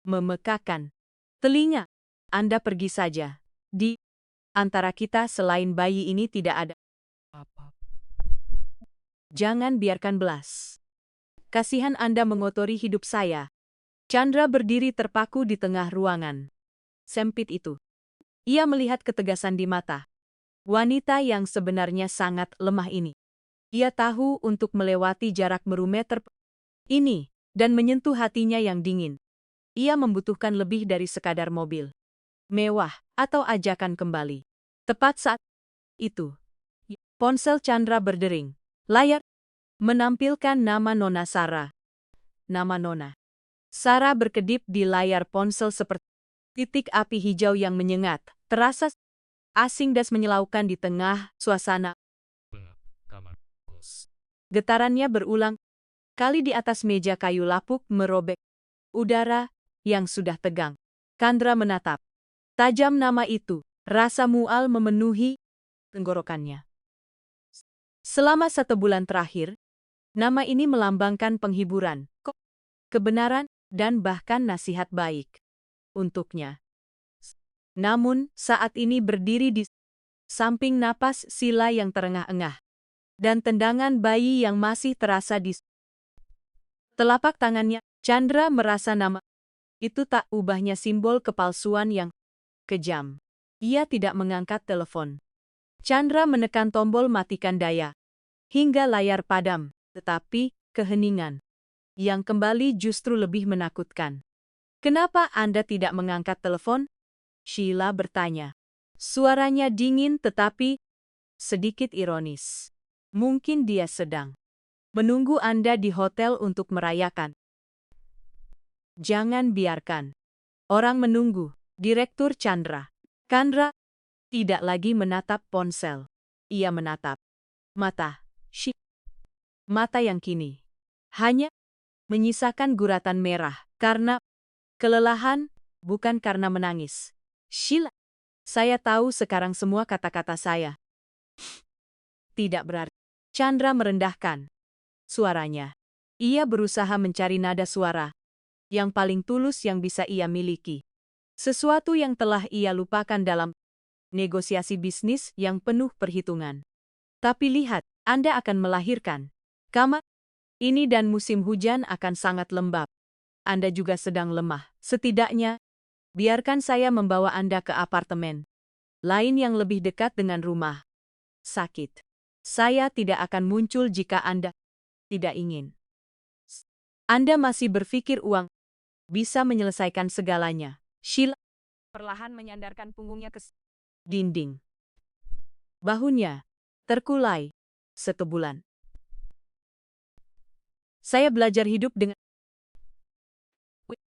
memekakan telinga. Anda pergi saja. Di antara kita selain bayi ini tidak ada apa. Jangan biarkan belas kasihan Anda mengotori hidup saya. Chandra berdiri terpaku di tengah ruangan sempit itu. Ia melihat ketegasan di mata wanita yang sebenarnya sangat lemah ini. Ia tahu untuk melewati jarak merumeter ini dan menyentuh hatinya yang dingin. Ia membutuhkan lebih dari sekadar mobil mewah atau ajakan kembali. Tepat saat itu, ponsel Chandra berdering. Layar menampilkan nama Nona Sarah. Nama Nona Sarah berkedip di layar ponsel seperti titik api hijau yang menyengat. Terasa asing dan menyilaukan di tengah suasana. Getarannya berulang kali di atas meja kayu lapuk merobek udara yang sudah tegang. Chandra menatap tajam nama itu. Rasa mual memenuhi tenggorokannya. Selama 1 bulan terakhir, nama ini melambangkan penghiburan, kebenaran, dan bahkan nasihat baik untuknya. Namun, saat ini berdiri di samping napas Sheila yang terengah-engah, dan tendangan bayi yang masih terasa di telapak tangannya, Chandra merasa nama itu tak ubahnya simbol kepalsuan yang kejam. Ia tidak mengangkat telepon. Chandra menekan tombol matikan daya hingga layar padam, tetapi keheningan yang kembali justru lebih menakutkan. "Kenapa Anda tidak mengangkat telepon?" Sheila bertanya. Suaranya dingin tetapi sedikit ironis. "Mungkin dia sedang menunggu Anda di hotel untuk merayakan." "Jangan biarkan orang menunggu." Direktur Chandra. Chandra tidak lagi menatap ponsel. Ia menatap mata Sheila. Mata yang kini hanya menyisakan guratan merah karena kelelahan, bukan karena menangis. "Sheila, saya tahu sekarang semua kata-kata saya tidak berarti." Chandra merendahkan suaranya. Ia berusaha mencari nada suara yang paling tulus yang bisa ia miliki. Sesuatu yang telah ia lupakan dalam negosiasi bisnis yang penuh perhitungan. "Tapi lihat, Anda akan melahirkan. Kamar ini dan musim hujan akan sangat lembab. Anda juga sedang lemah. Setidaknya, biarkan saya membawa Anda ke apartemen lain yang lebih dekat dengan rumah sakit. Saya tidak akan muncul jika Anda tidak ingin. Anda masih berpikir uang bisa menyelesaikan segalanya." Sheila perlahan menyandarkan punggungnya ke dinding. Bahunya terkulai. 1 bulan. Saya belajar hidup dengan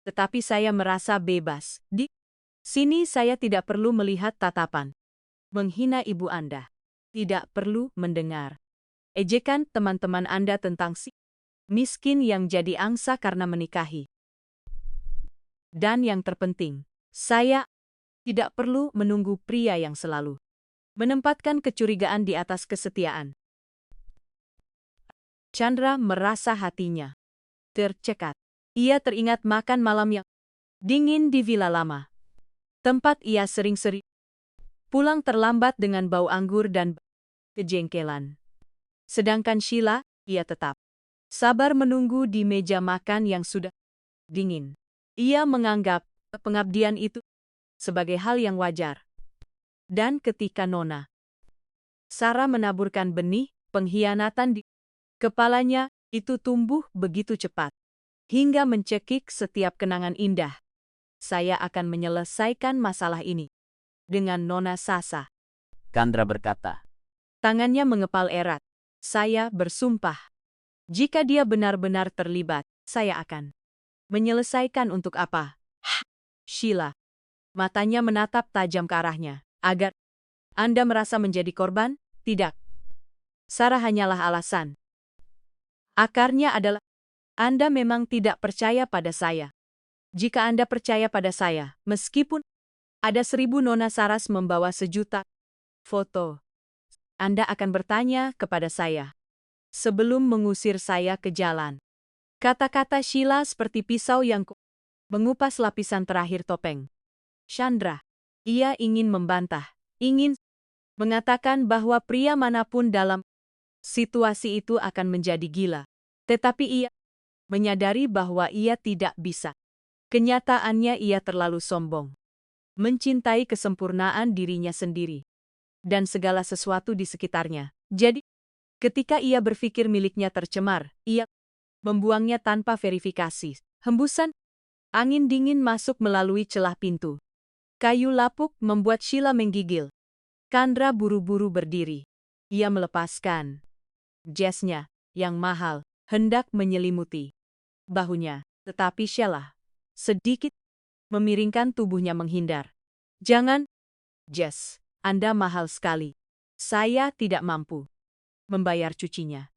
tetapi saya merasa bebas. Di sini saya tidak perlu melihat tatapan menghina ibu Anda. Tidak perlu mendengar ejekan teman-teman Anda tentang si miskin yang jadi angsa karena menikahi. Dan yang terpenting, saya tidak perlu menunggu pria yang selalu menempatkan kecurigaan di atas kesetiaan. Chandra merasa hatinya tercekat. Ia teringat makan malam yang dingin di villa lama. Tempat ia sering-sering pulang terlambat dengan bau anggur dan kejengkelan. Sedangkan Sheila, ia tetap sabar menunggu di meja makan yang sudah dingin. Ia menganggap pengabdian itu sebagai hal yang wajar. Dan ketika Nona Sarah menaburkan benih pengkhianatan di kepalanya, itu tumbuh begitu cepat hingga mencekik setiap kenangan indah. "Saya akan menyelesaikan masalah ini dengan Nona Sasa," Chandra berkata. Tangannya mengepal erat. "Saya bersumpah, jika dia benar-benar terlibat, saya akan menyelesaikan." "Untuk apa?" Sheila matanya menatap tajam ke arahnya. "Agar Anda merasa menjadi korban?" "Tidak. Sarah hanyalah alasan. Akarnya adalah Anda memang tidak percaya pada saya. Jika Anda percaya pada saya, meskipun ada 1000 Nona Saras membawa 1.000.000 foto, Anda akan bertanya kepada saya sebelum mengusir saya ke jalan." Kata-kata Sheila seperti pisau yang mengupas lapisan terakhir topeng Chandra. Ia ingin membantah, ingin mengatakan bahwa pria manapun dalam situasi itu akan menjadi gila. Tetapi ia menyadari bahwa ia tidak bisa. Kenyataannya ia terlalu sombong. Mencintai kesempurnaan dirinya sendiri. Dan segala sesuatu di sekitarnya. Jadi, ketika ia berpikir miliknya tercemar, ia membuangnya tanpa verifikasi. Hembusan angin dingin masuk melalui celah pintu. Kayu lapuk membuat Sheila menggigil. Chandra buru-buru berdiri. Ia melepaskan jasnya yang mahal, hendak menyelimuti bahunya. Tetapi Sheila sedikit memiringkan tubuhnya menghindar. Jangan, Jess, Anda mahal sekali. Saya tidak mampu membayar cucinya.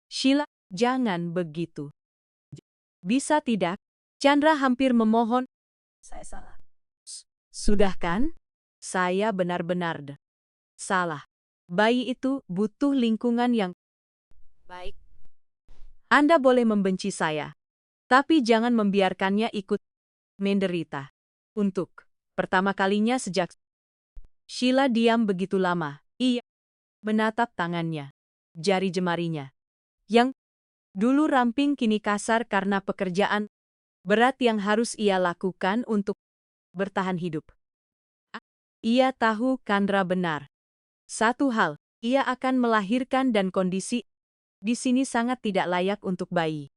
Sheila, jangan begitu. Bisa tidak? Chandra hampir memohon. Saya salah. Sudah kan? Saya benar-benar salah. Bayi itu butuh lingkungan yang baik. Anda boleh membenci saya, tapi jangan membiarkannya ikut menderita. Untuk pertama kalinya sejak Sheila diam begitu lama, ia menatap tangannya, jari jemarinya, yang dulu ramping kini kasar karena pekerjaan berat yang harus ia lakukan untuk bertahan hidup. Ia tahu Chandra benar. Satu hal, ia akan melahirkan dan kondisi di sini sangat tidak layak untuk bayi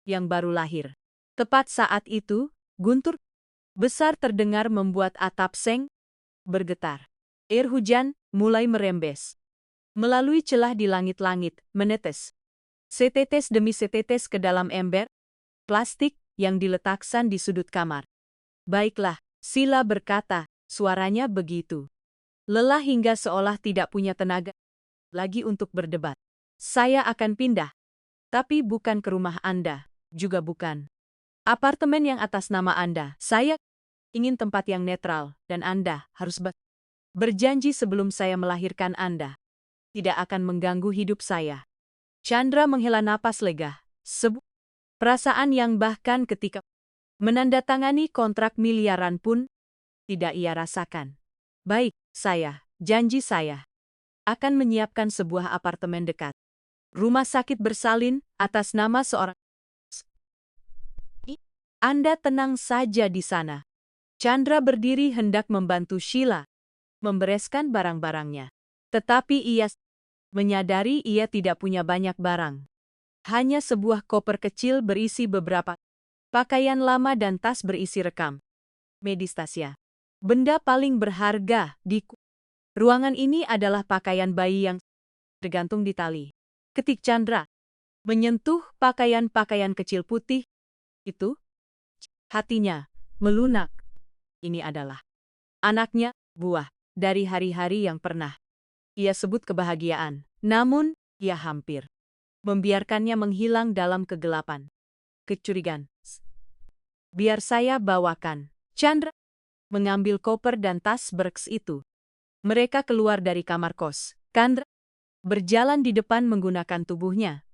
yang baru lahir. Tepat saat itu, guntur besar terdengar membuat atap seng bergetar. Air hujan mulai merembes. Melalui celah di langit-langit, menetes. Setetes demi setetes ke dalam ember plastik yang diletakkan di sudut kamar. Baiklah, Sheila berkata, suaranya begitu lelah hingga seolah tidak punya tenaga lagi untuk berdebat. Saya akan pindah. Tapi bukan ke rumah Anda, juga bukan apartemen yang atas nama Anda. Saya ingin tempat yang netral, dan Anda harus berjanji sebelum saya melahirkan Anda tidak akan mengganggu hidup saya. Chandra menghela napas lega. Sebuah perasaan yang bahkan ketika menandatangani kontrak miliaran pun tidak ia rasakan. Baik, saya janji saya akan menyiapkan sebuah apartemen dekat rumah sakit bersalin atas nama seorang. Anda tenang saja di sana. Chandra berdiri hendak membantu Sheila membereskan barang-barangnya. Tetapi ia menyadari ia tidak punya banyak barang. Hanya sebuah koper kecil berisi beberapa pakaian lama dan tas berisi rekam medis Tasya. Benda paling berharga di ruangan ini adalah pakaian bayi yang tergantung di tali. Ketik Chandra menyentuh pakaian-pakaian kecil putih itu, hatinya melunak. Ini adalah anaknya, buah dari hari-hari yang pernah ia sebut kebahagiaan. Namun, ia hampir membiarkannya menghilang dalam kegelapan. Kecurigaan. Biar saya bawakan. Chandra mengambil koper dan tas berks itu. Mereka keluar dari kamar kos. Chandra berjalan di depan menggunakan tubuhnya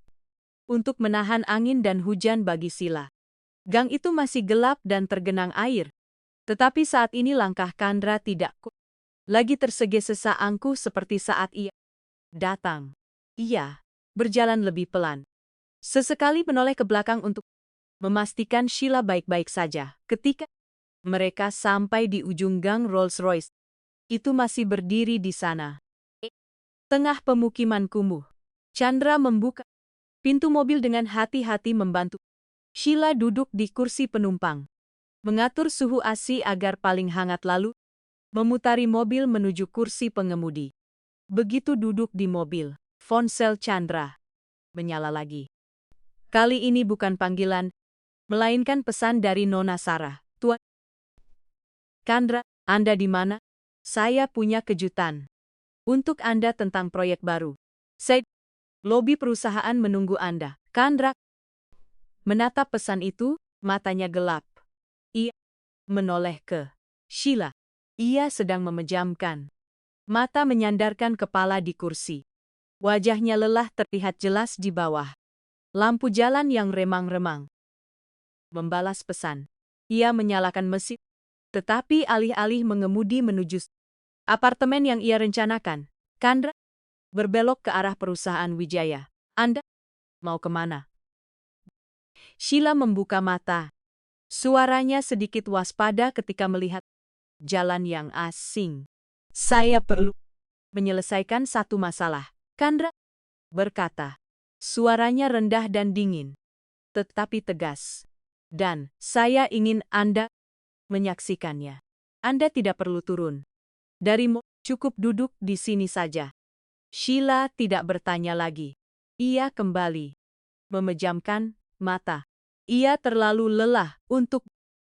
untuk menahan angin dan hujan bagi Sheila. Gang itu masih gelap dan tergenang air. Tetapi saat ini langkah Chandra tidak lagi tersegesa angkuh seperti saat ia datang. Ia berjalan lebih pelan. Sesekali menoleh ke belakang untuk memastikan Sheila baik-baik saja. Ketika mereka sampai di ujung gang Rolls-Royce, itu masih berdiri di sana. Tengah pemukiman kumuh, Chandra membuka pintu mobil dengan hati-hati membantu Sheila duduk di kursi penumpang. Mengatur suhu AC agar paling hangat lalu memutari mobil menuju kursi pengemudi. Begitu duduk di mobil, ponsel Chandra menyala lagi. Kali ini bukan panggilan, melainkan pesan dari Nona Sarah. Tuan Chandra, Anda di mana? Saya punya kejutan untuk Anda tentang proyek baru. Saya lobi perusahaan menunggu Anda. Chandra menatap pesan itu, matanya gelap. Ia menoleh ke Sheila. Ia sedang memejamkan mata menyandarkan kepala di kursi. Wajahnya lelah terlihat jelas di bawah lampu jalan yang remang-remang. Membalas pesan. Ia menyalakan mesin, tetapi alih-alih mengemudi menuju apartemen yang ia rencanakan, Chandra berbelok ke arah perusahaan Wijaya. Anda mau kemana? Sheila membuka mata. Suaranya sedikit waspada ketika melihat jalan yang asing. Saya perlu menyelesaikan satu masalah, Chandra berkata. Suaranya rendah dan dingin, tetapi tegas. Dan saya ingin Anda menyaksikannya. Anda tidak perlu turun dari cukup duduk di sini saja. Sheila tidak bertanya lagi. Ia kembali memejamkan mata. Ia terlalu lelah untuk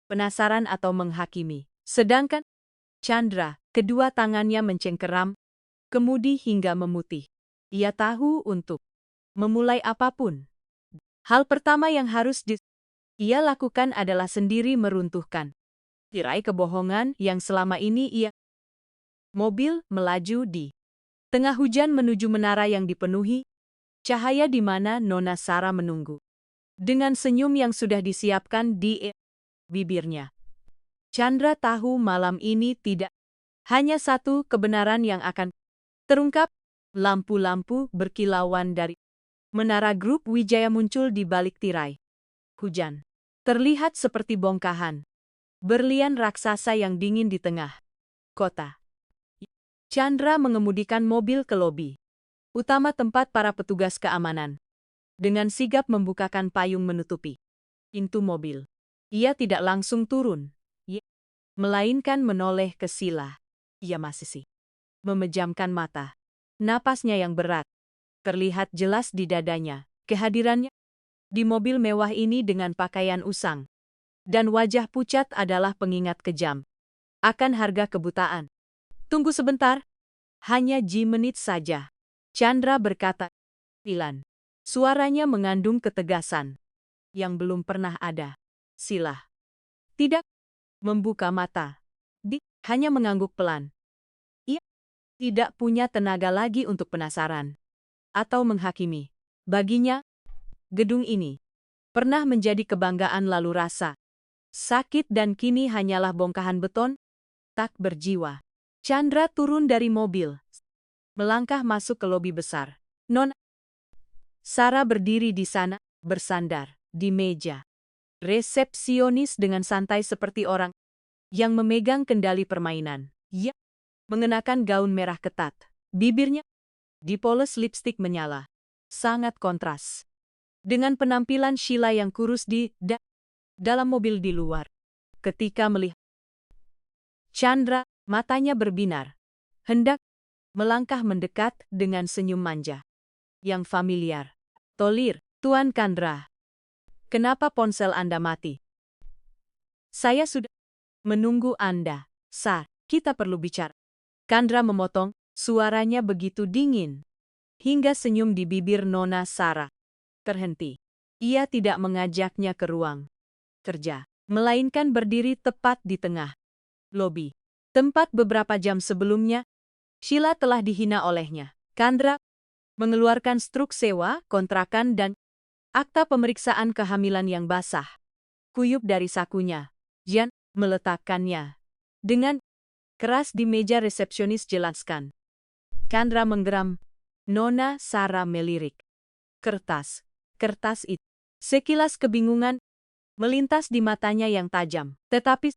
penasaran atau menghakimi. Sedangkan Chandra, kedua tangannya mencengkeram kemudi hingga memutih. Ia tahu untuk memulai apapun, hal pertama yang harus ia lakukan adalah sendiri meruntuhkan tirai kebohongan yang selama ini ia. Mobil melaju di tengah hujan menuju menara yang dipenuhi cahaya di mana Nona Sarah menunggu. Dengan senyum yang sudah disiapkan di bibirnya. Chandra tahu malam ini tidak hanya satu kebenaran yang akan terungkap. Lampu-lampu berkilauan dari menara grup Wijaya muncul di balik tirai hujan. Terlihat seperti bongkahan berlian raksasa yang dingin di tengah kota. Chandra mengemudikan mobil ke lobi utama tempat para petugas keamanan. Dengan sigap membukakan payung menutupi pintu mobil. Ia tidak langsung turun, melainkan menoleh ke Sheila. Ia masih memejamkan mata. Napasnya yang berat terlihat jelas di dadanya. Kehadirannya di mobil mewah ini dengan pakaian usang dan wajah pucat adalah pengingat kejam akan harga kebutaan. Tunggu sebentar, hanya menit saja. Chandra berkata, Ilan. Suaranya mengandung ketegasan yang belum pernah ada. Sheila tidak membuka mata. Hanya mengangguk pelan. Ia tidak punya tenaga lagi untuk penasaran atau menghakimi. Baginya, gedung ini pernah menjadi kebanggaan lalu rasa sakit dan kini hanyalah bongkahan beton tak berjiwa. Chandra turun dari mobil, melangkah masuk ke lobi besar. Nona Sarah berdiri di sana, bersandar di meja resepsionis dengan santai seperti orang yang memegang kendali permainan. Ia mengenakan gaun merah ketat, bibirnya dipoles lipstik menyala, sangat kontras dengan penampilan Sheila yang kurus di dalam mobil di luar. Ketika melihat Chandra, matanya berbinar, hendak melangkah mendekat dengan senyum manja yang familiar. Tolir, Tuan Chandra. Kenapa ponsel Anda mati? Saya sudah menunggu Anda, Sar. Kita perlu bicara. Chandra memotong, suaranya begitu dingin, hingga senyum di bibir Nona Sarah terhenti. Ia tidak mengajaknya ke ruang kerja, melainkan berdiri tepat di tengah lobi. Tempat beberapa jam sebelumnya, Sheila telah dihina olehnya. Chandra mengeluarkan struk sewa, kontrakan dan akta pemeriksaan kehamilan yang basah. Kuyup dari sakunya. Jan meletakkannya dengan keras di meja resepsionis jelaskan. Chandra menggeram. Nona Sarah melirik. Kertas itu. Sekilas kebingungan melintas di matanya yang tajam. Tetapi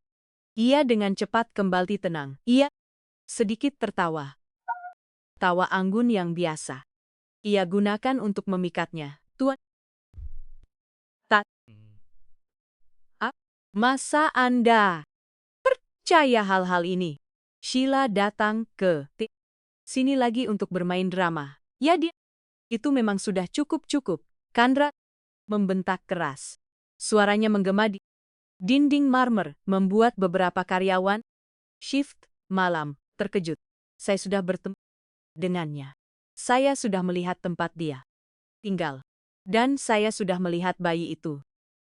ia dengan cepat kembali tenang. Ia sedikit tertawa. Tawa anggun yang biasa. Ia gunakan untuk memikatnya. Tuan. Masa Anda percaya hal-hal ini? Sheila datang ke sini lagi untuk bermain drama. Ya dia. Itu memang sudah cukup-cukup. Chandra membentak keras. Suaranya menggema di dinding marmer, membuat beberapa karyawan shift malam terkejut. Saya sudah bertemu dengannya. Saya sudah melihat tempat dia tinggal. Dan saya sudah melihat bayi itu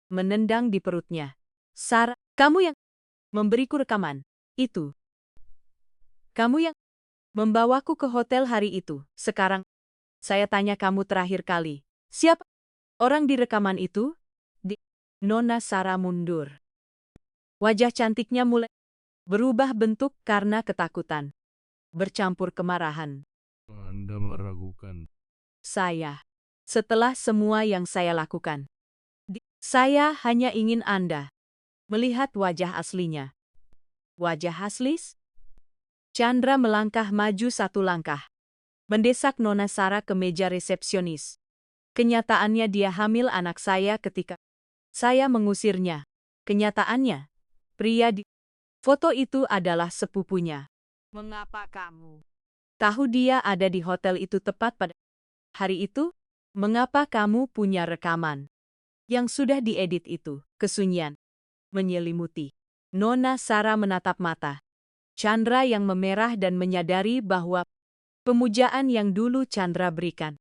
menendang di perutnya. Sarah, kamu yang memberiku rekaman itu. Kamu yang membawaku ke hotel hari itu. Sekarang, saya tanya kamu terakhir kali. Siapa orang di rekaman itu? Nona Sarah mundur. Wajah cantiknya mulai berubah bentuk karena ketakutan. Bercampur kemarahan. Anda meragukan. Saya. Setelah semua yang saya lakukan. Saya hanya ingin Anda melihat wajah aslinya. Wajah asli? Chandra melangkah maju satu langkah. Mendesak Nona Sarah ke meja resepsionis. Kenyataannya dia hamil anak saya ketika saya mengusirnya. Kenyataannya, pria di foto itu adalah sepupunya. Mengapa kamu tahu dia ada di hotel itu tepat pada hari itu? Mengapa kamu punya rekaman yang sudah diedit itu? Kesunyian menyelimuti. Nona Sarah menatap mata Chandra yang memerah dan menyadari bahwa pemujaan yang dulu Chandra berikan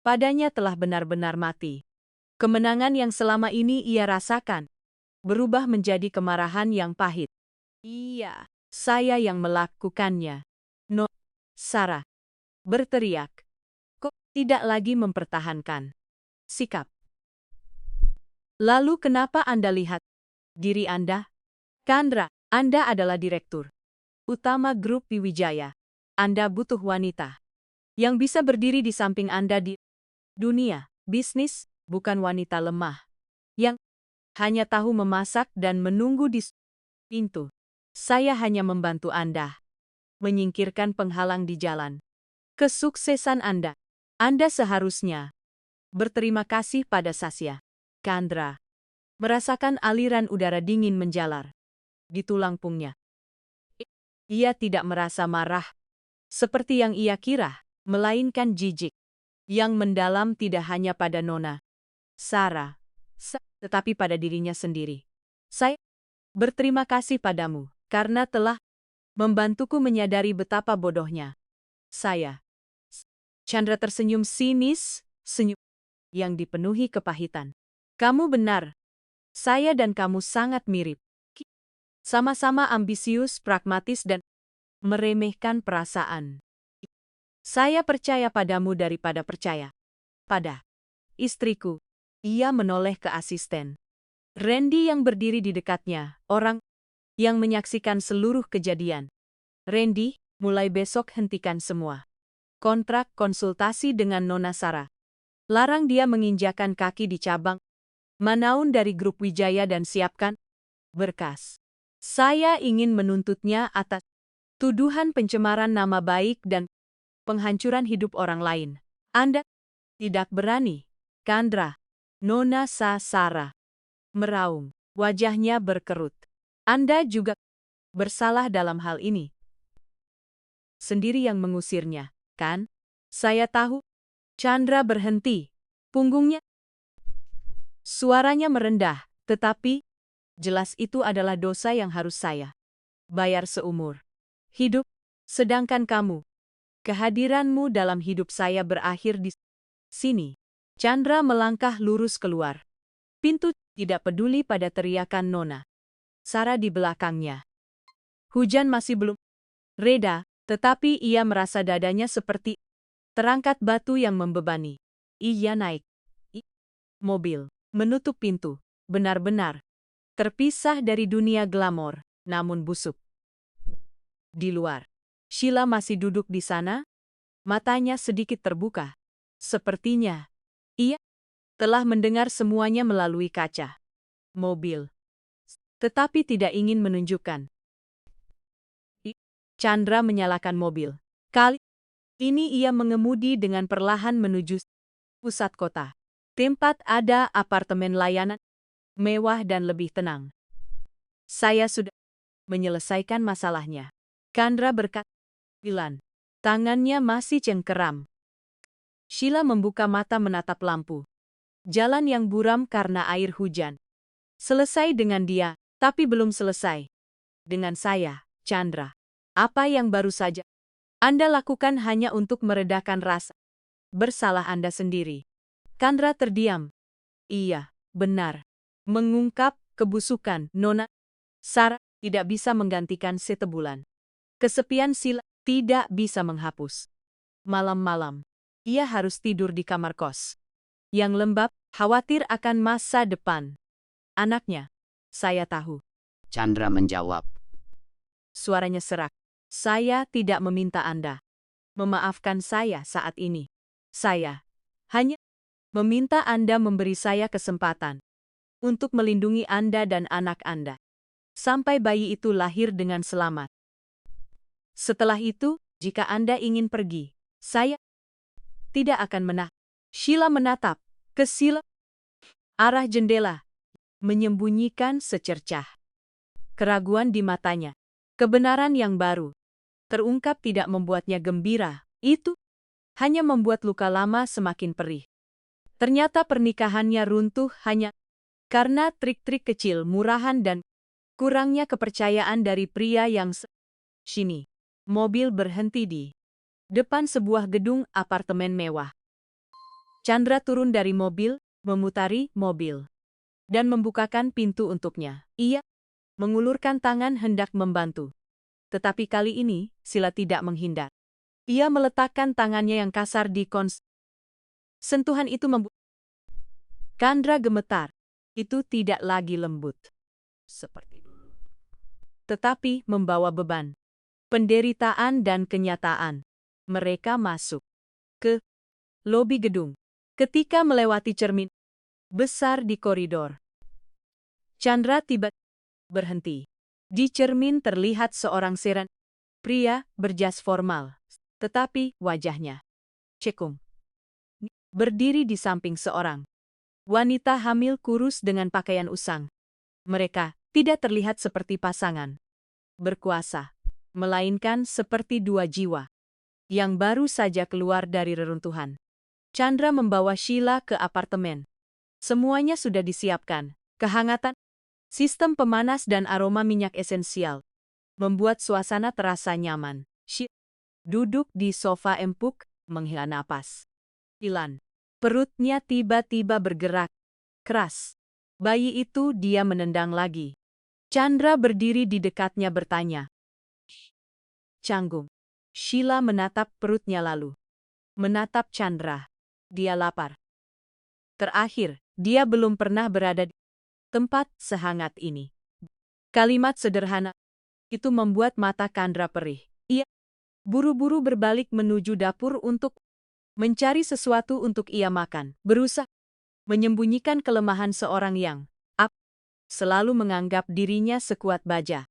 padanya telah benar-benar mati. Kemenangan yang selama ini ia rasakan berubah menjadi kemarahan yang pahit. Iya, saya yang melakukannya. No, Sarah berteriak. Kok tidak lagi mempertahankan sikap? Lalu kenapa Anda lihat diri Anda? Chandra, Anda adalah direktur utama grup Wijaya. Anda butuh wanita yang bisa berdiri di samping Anda di dunia bisnis, bukan wanita lemah yang hanya tahu memasak dan menunggu di pintu. Saya hanya membantu Anda menyingkirkan penghalang di jalan kesuksesan Anda. Anda seharusnya berterima kasih pada Sasya. Chandra merasakan aliran udara dingin menjalar di tulang punggungnya. Ia tidak merasa marah seperti yang ia kira, melainkan jijik yang mendalam tidak hanya pada Nona Sarah, tetapi pada dirinya sendiri. Saya berterima kasih padamu karena telah membantuku menyadari betapa bodohnya saya. Chandra tersenyum sinis, senyum yang dipenuhi kepahitan. Kamu benar. Saya dan kamu sangat mirip. Sama-sama ambisius, pragmatis dan meremehkan perasaan. Saya percaya padamu daripada percaya pada istriku. Ia menoleh ke asisten Randy yang berdiri di dekatnya, orang yang menyaksikan seluruh kejadian. Randy, mulai besok hentikan semua kontrak konsultasi dengan Nona Sarah. Larang dia menginjakan kaki di cabang Manaun dari grup Wijaya dan siapkan berkas. Saya ingin menuntutnya atas tuduhan pencemaran nama baik dan penghancuran hidup orang lain. Anda tidak berani, Chandra. Nona Sarah meraung, wajahnya berkerut. Anda juga bersalah dalam hal ini. Sendiri yang mengusirnya, kan? Saya tahu. Chandra berhenti. Punggungnya. Suaranya merendah, tetapi jelas itu adalah dosa yang harus saya bayar seumur hidup. Sedangkan kamu, kehadiranmu dalam hidup saya berakhir di sini. Chandra melangkah lurus keluar pintu, tidak peduli pada teriakan Nona Sarah di belakangnya. Hujan masih belum reda, tetapi ia merasa dadanya seperti terangkat batu yang membebani. Ia naik mobil, menutup pintu, benar-benar terpisah dari dunia glamor, namun busuk. Di luar, Sheila masih duduk di sana, matanya sedikit terbuka. Sepertinya ia telah mendengar semuanya melalui kaca mobil, tetapi tidak ingin menunjukkan. Chandra menyalakan mobil. Kali ini ia mengemudi dengan perlahan menuju pusat kota. Tempat ada apartemen layanan mewah dan lebih tenang. Saya sudah menyelesaikan masalahnya. Chandra berkata, "Bilan." Tangannya masih cengkeram. Sheila membuka mata menatap lampu jalan yang buram karena air hujan. Selesai dengan dia, tapi belum selesai dengan saya, Chandra. Apa yang baru saja Anda lakukan hanya untuk meredakan rasa bersalah Anda sendiri. Chandra terdiam. Iya, benar. Mengungkap kebusukan Nona Sarah tidak bisa menggantikan setebulan kesepian Sheila, tidak bisa menghapus malam-malam ia harus tidur di kamar kos yang lembab, khawatir akan masa depan anaknya. Saya tahu. Chandra menjawab. Suaranya serak. Saya tidak meminta Anda memaafkan saya saat ini. Saya hanya meminta Anda memberi saya kesempatan untuk melindungi Anda dan anak Anda. Sampai bayi itu lahir dengan selamat. Setelah itu, jika Anda ingin pergi, saya tidak akan Sheila menatap ke arah jendela, menyembunyikan secercah keraguan di matanya. Kebenaran yang baru terungkap tidak membuatnya gembira, itu hanya membuat luka lama semakin perih. Ternyata pernikahannya runtuh hanya karena trik-trik kecil murahan dan kurangnya kepercayaan dari pria yang sini. Mobil berhenti di depan sebuah gedung apartemen mewah. Chandra turun dari mobil, memutari mobil, dan membukakan pintu untuknya. Ia mengulurkan tangan hendak membantu. Tetapi kali ini, Sheila tidak menghindar. Ia meletakkan tangannya yang kasar di sentuhan itu membuat Chandra gemetar. Itu tidak lagi lembut seperti dulu, tetapi membawa beban, penderitaan dan kenyataan. Mereka masuk ke lobi gedung. Ketika melewati cermin besar di koridor, Chandra tiba berhenti. Di cermin terlihat seorang pria berjas formal, tetapi wajahnya cekung. Berdiri di samping seorang wanita hamil kurus dengan pakaian usang. Mereka tidak terlihat seperti pasangan berkuasa, melainkan seperti dua jiwa yang baru saja keluar dari reruntuhan. Chandra membawa Sheila ke apartemen. Semuanya sudah disiapkan. Kehangatan, sistem pemanas dan aroma minyak esensial membuat suasana terasa nyaman. Sheila duduk di sofa empuk, menghela napas. Perutnya tiba-tiba bergerak keras. Bayi itu dia menendang lagi. Chandra berdiri di dekatnya bertanya. Canggung. Sheila menatap perutnya lalu menatap Chandra. Dia lapar. Terakhir, dia belum pernah berada di tempat sehangat ini. Kalimat sederhana itu membuat mata Chandra perih. Ia buru-buru berbalik menuju dapur untuk mencari sesuatu untuk ia makan. Berusaha menyembunyikan kelemahan seorang yang selalu menganggap dirinya sekuat baja.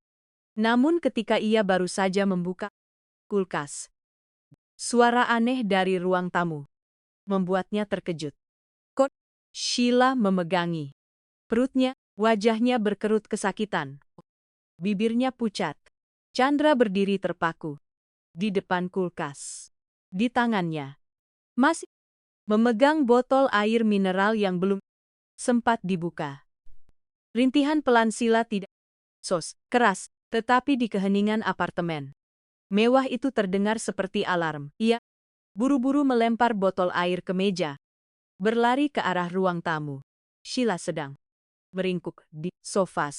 Namun ketika ia baru saja membuka kulkas, suara aneh dari ruang tamu membuatnya terkejut. Kok Sheila memegangi perutnya, wajahnya berkerut kesakitan. Bibirnya pucat. Chandra berdiri terpaku di depan kulkas. Di tangannya masih memegang botol air mineral yang belum sempat dibuka. Rintihan pelan Sheila tidak keras, tetapi di keheningan apartemen mewah itu terdengar seperti alarm. Ia buru-buru melempar botol air ke meja, berlari ke arah ruang tamu. Sheila sedang meringkuk di sofa.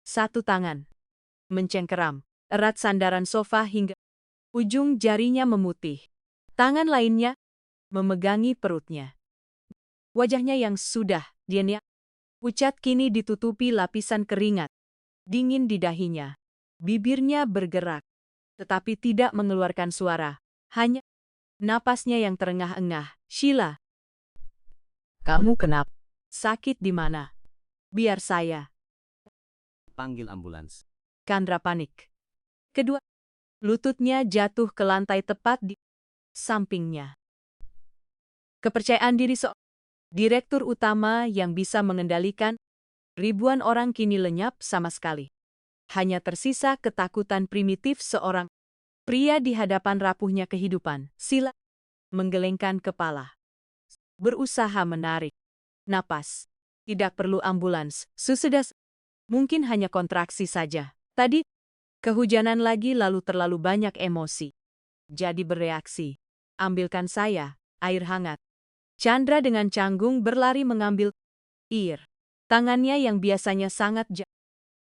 Satu tangan mencengkeram erat sandaran sofa hingga ujung jarinya memutih. Tangan lainnya memegangi perutnya. Wajahnya yang sudah pucat kini ditutupi lapisan keringat dingin di dahinya. Bibirnya bergerak, tetapi tidak mengeluarkan suara. Hanya napasnya yang terengah-engah. Sheila. Kamu kenapa? Sakit di mana? Biar saya Panggil ambulans. Chandra panik. Kedua lututnya jatuh ke lantai tepat di sampingnya. Kepercayaan diri direktur utama yang bisa mengendalikan ribuan orang kini lenyap sama sekali. Hanya tersisa ketakutan primitif seorang pria di hadapan rapuhnya kehidupan. Sheila menggelengkan kepala. Berusaha menarik napas. Tidak perlu ambulans. Sesudah mungkin hanya kontraksi saja. Tadi kehujanan lagi lalu terlalu banyak emosi. Jadi bereaksi. Ambilkan saya air hangat. Chandra dengan canggung berlari mengambil air. Tangannya yang biasanya sangat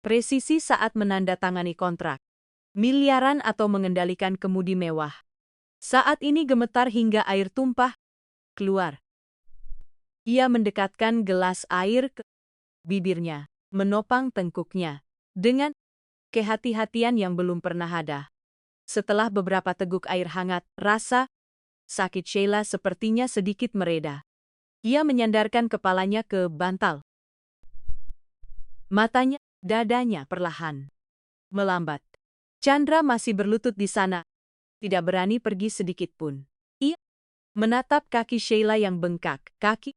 presisi saat menandatangani kontrak miliaran atau mengendalikan kemudi mewah. Saat ini gemetar hingga air tumpah keluar. Ia mendekatkan gelas air ke bibirnya, menopang tengkuknya dengan kehati-hatian yang belum pernah ada. Setelah beberapa teguk air hangat, rasa sakit Sheila sepertinya sedikit mereda. Ia menyandarkan kepalanya ke bantal Matanya, dadanya perlahan melambat. Chandra masih berlutut di sana, tidak berani pergi sedikit pun. Ia menatap kaki Sheila yang bengkak, kaki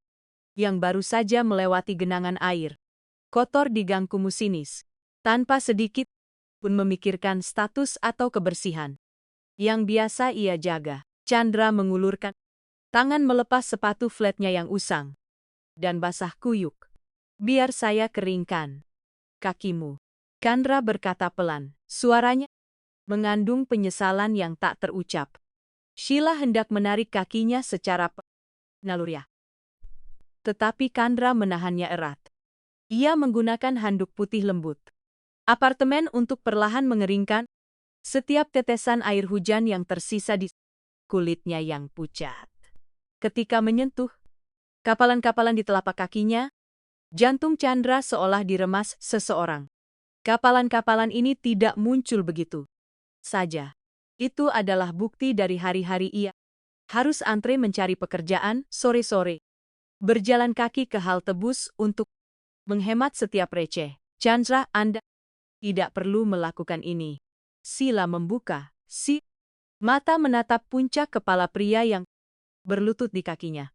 yang baru saja melewati genangan air kotor di gang kumuh sinis, tanpa sedikit pun memikirkan status atau kebersihan yang biasa ia jaga. Chandra mengulurkan tangan melepas sepatu flatnya yang usang dan basah kuyuk. Biar saya keringkan kakimu, Chandra berkata pelan, suaranya mengandung penyesalan yang tak terucap. Sheila hendak menarik kakinya secara naluriah, tetapi Chandra menahannya erat. Ia menggunakan handuk putih lembut apartemen untuk perlahan mengeringkan setiap tetesan air hujan yang tersisa di kulitnya yang pucat. Ketika menyentuh kapalan-kapalan di telapak kakinya, jantung Chandra seolah diremas seseorang. Kapalan-kapalan ini tidak muncul begitu saja. Itu adalah bukti dari hari-hari ia harus antre mencari pekerjaan sore-sore, berjalan kaki ke halte bus untuk menghemat setiap receh. Chandra, Anda tidak perlu melakukan ini. Sheila membuka mata menatap puncak kepala pria yang berlutut di kakinya.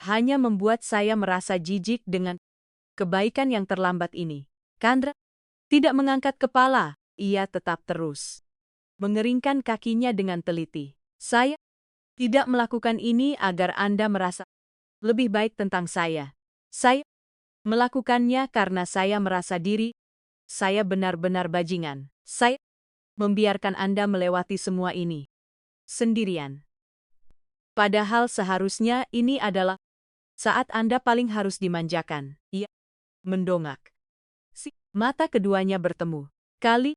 Hanya membuat saya merasa jijik dengan kebaikan yang terlambat ini. Chandra tidak mengangkat kepala, ia tetap terus mengeringkan kakinya dengan teliti. Saya tidak melakukan ini agar Anda merasa lebih baik tentang saya. Saya melakukannya karena saya merasa diri saya benar-benar bajingan. Saya membiarkan Anda melewati semua ini sendirian. Padahal seharusnya ini adalah saat Anda paling harus dimanjakan. Ia mendongak. Mata keduanya bertemu. Kali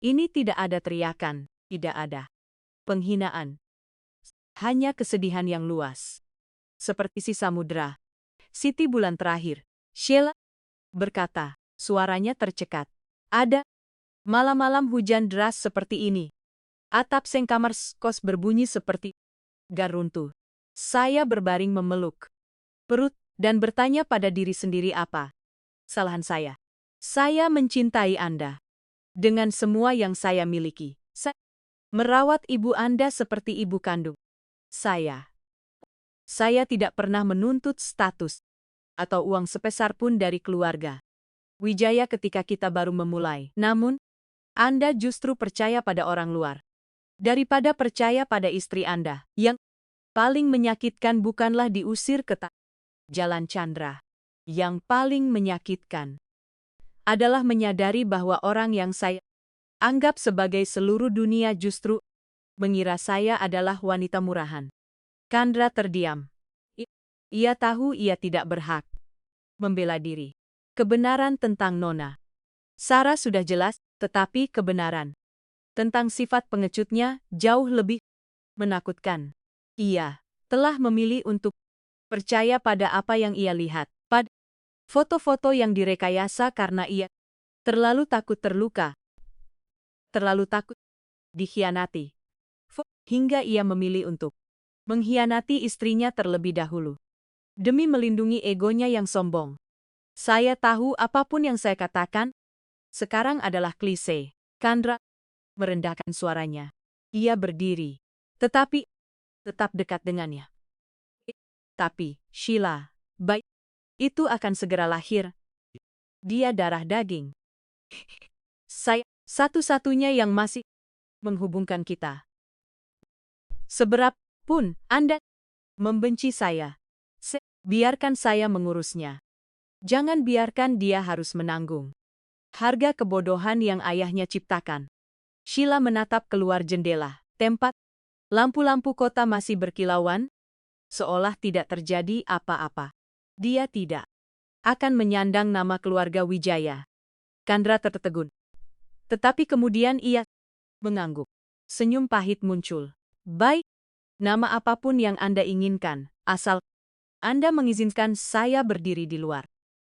ini tidak ada teriakan, tidak ada penghinaan. Hanya kesedihan yang luas. Seperti si samudra. Siti bulan terakhir. Sheila berkata, suaranya tercekat. Ada malam-malam hujan deras seperti ini. Atap seng kamar kos berbunyi seperti garuntu. Saya berbaring memeluk perut dan bertanya pada diri sendiri apa kesalahan saya. Saya mencintai Anda dengan semua yang saya miliki. Saya merawat ibu Anda seperti ibu kandung saya. Saya tidak pernah menuntut status atau uang sepeser pun dari keluarga Wijaya ketika kita baru memulai. Namun, Anda justru percaya pada orang luar daripada percaya pada istri Anda. Yang paling menyakitkan bukanlah diusir ke jalan Chandra. Yang paling menyakitkan adalah menyadari bahwa orang yang saya anggap sebagai seluruh dunia justru mengira saya adalah wanita murahan. Chandra terdiam. Ia tahu ia tidak berhak membela diri. Kebenaran tentang Nona Sarah sudah jelas, tetapi kebenaran tentang sifat pengecutnya jauh lebih menakutkan. Ia telah memilih untuk percaya pada apa yang ia lihat, pada foto-foto yang direkayasa karena ia terlalu takut terluka, terlalu takut dikhianati, hingga ia memilih untuk mengkhianati istrinya terlebih dahulu. Demi melindungi egonya yang sombong. Saya tahu apapun yang saya katakan sekarang adalah klise. Chandra merendahkan suaranya. Ia berdiri, tetapi tetap dekat dengannya. Tapi, Sheila, bayi itu akan segera lahir. Dia darah daging. Saya satu-satunya yang masih menghubungkan kita. Seberapun Anda membenci saya, biarkan saya mengurusnya. Jangan biarkan dia harus menanggung harga kebodohan yang ayahnya ciptakan. Sheila menatap keluar jendela. Tempat lampu-lampu kota masih berkilauan, seolah tidak terjadi apa-apa. Dia tidak akan menyandang nama keluarga Wijaya. Chandra tertegun. Tetapi kemudian ia mengangguk. Senyum pahit muncul. Baik, nama apapun yang Anda inginkan, asal Anda mengizinkan saya berdiri di luar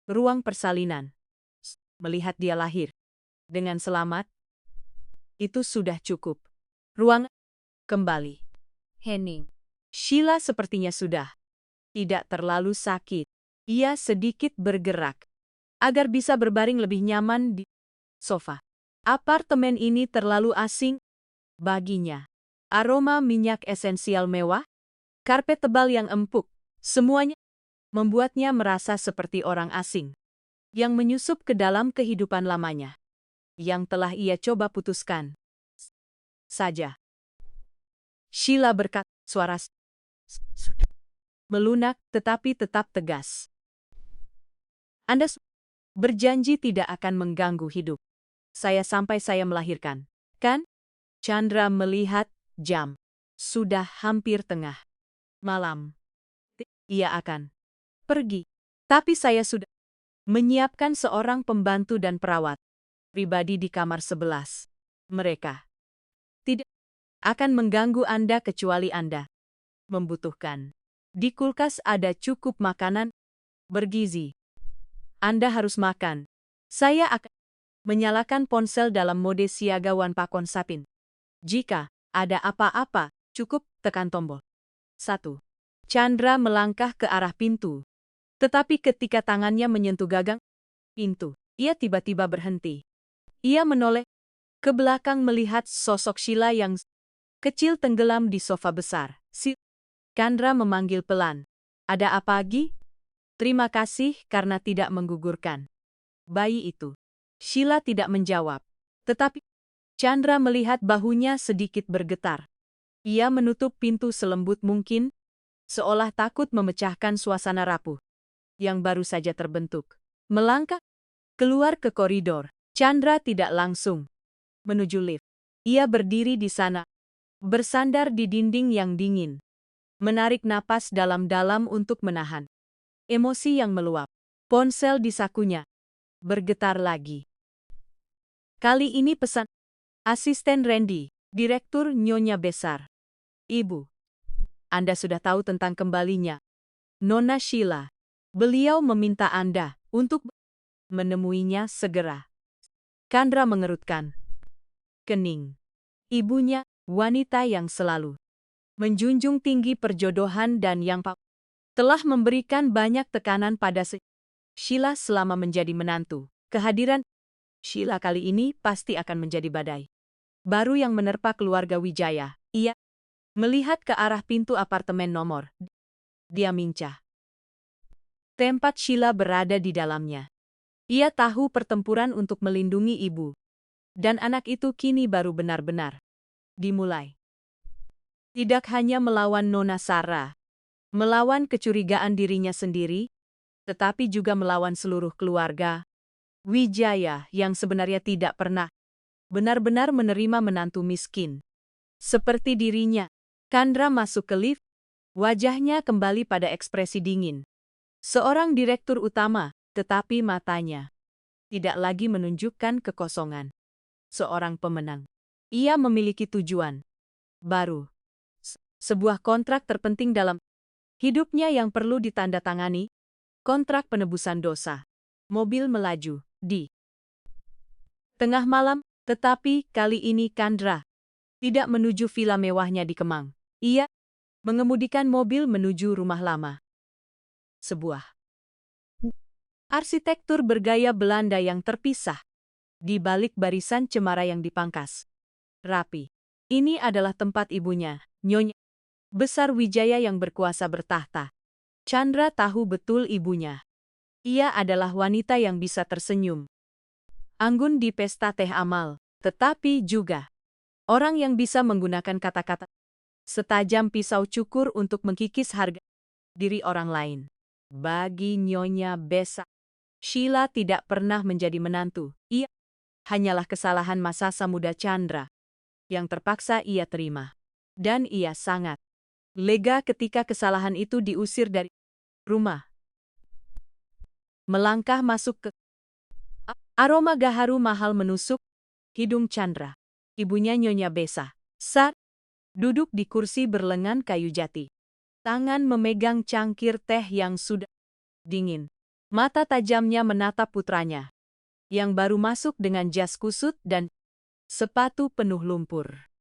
ruang persalinan. Melihat dia lahir dengan selamat, itu sudah cukup. Ruang kembali. Henning. Sheila sepertinya sudah tidak terlalu sakit. Ia sedikit bergerak agar bisa berbaring lebih nyaman di sofa. Apartemen ini terlalu asing baginya. Aroma minyak esensial mewah, karpet tebal yang empuk, semuanya membuatnya merasa seperti orang asing yang menyusup ke dalam kehidupan lamanya, yang telah ia coba putuskan saja. Sheila berkata, suara melunak tetapi tetap tegas. Anda berjanji tidak akan mengganggu hidup saya sampai saya melahirkan, kan? Chandra melihat jam. Sudah hampir tengah malam. Ia akan pergi. Tapi saya sudah menyiapkan seorang pembantu dan perawat pribadi di kamar 11. Mereka tidak akan mengganggu Anda kecuali Anda membutuhkan. Di kulkas ada cukup makanan bergizi. Anda harus makan. Saya akan menyalakan ponsel dalam mode siaga Wanpakon Sapin. Jika ada apa-apa, cukup tekan tombol 1. Chandra melangkah ke arah pintu. Tetapi ketika tangannya menyentuh gagang pintu, ia tiba-tiba berhenti. Ia menoleh ke belakang melihat sosok Sheila yang kecil tenggelam di sofa besar. Chandra memanggil pelan. Ada apa lagi? Terima kasih karena tidak menggugurkan bayi itu. Sheila tidak menjawab. Tetapi Chandra melihat bahunya sedikit bergetar. Ia menutup pintu selembut mungkin, seolah takut memecahkan suasana rapuh yang baru saja terbentuk. Melangkah keluar ke koridor, Chandra tidak langsung menuju lift. Ia berdiri di sana, bersandar di dinding yang dingin, menarik napas dalam-dalam untuk menahan emosi yang meluap. Ponsel di sakunya bergetar lagi. Kali ini pesan asisten Randy, Direktur Nyonya Besar. Ibu, Anda sudah tahu tentang kembalinya Nona Sheila. Beliau meminta Anda untuk menemuinya segera. Chandra mengerutkan kening. Ibunya, wanita yang selalu menjunjung tinggi perjodohan dan yang telah memberikan banyak tekanan pada Sheila selama menjadi menantu. Kehadiran Sheila kali ini pasti akan menjadi badai baru yang menerpa keluarga Wijaya. Ia melihat ke arah pintu apartemen nomor. Dia mincah tempat Sheila berada di dalamnya. Ia tahu pertempuran untuk melindungi ibu dan anak itu kini baru benar-benar dimulai. Tidak hanya melawan Nona Sarah, melawan kecurigaan dirinya sendiri, tetapi juga melawan seluruh keluarga Wijaya yang sebenarnya tidak pernah benar-benar menerima menantu miskin seperti dirinya. Chandra masuk ke lift, wajahnya kembali pada ekspresi dingin. Seorang direktur utama, tetapi matanya tidak lagi menunjukkan kekosongan. Seorang pemenang. Ia memiliki tujuan baru. Sebuah kontrak terpenting dalam hidupnya yang perlu ditandatangani, kontrak penebusan dosa. Mobil melaju di tengah malam, tetapi kali ini Chandra tidak menuju villa mewahnya di Kemang. Ia mengemudikan mobil menuju rumah lama. Sebuah arsitektur bergaya Belanda yang terpisah di balik barisan cemara yang dipangkas rapi. Ini adalah tempat ibunya, Nyonya Besar Wijaya yang berkuasa bertahta. Chandra tahu betul ibunya. Ia adalah wanita yang bisa tersenyum anggun di pesta teh amal, tetapi juga orang yang bisa menggunakan kata-kata setajam pisau cukur untuk mengkikis harga diri orang lain. Bagi Nyonya Besar, Sheila tidak pernah menjadi menantu. Ia hanyalah kesalahan masa muda Chandra yang terpaksa ia terima. Dan ia sangat lega ketika kesalahan itu diusir dari rumah. Melangkah masuk ke aroma gaharu mahal menusuk hidung Chandra. Ibunya Nyonya Besar duduk di kursi berlengan kayu jati. Tangan memegang cangkir teh yang sudah dingin. Mata tajamnya menatap putranya yang baru masuk dengan jas kusut dan sepatu penuh lumpur.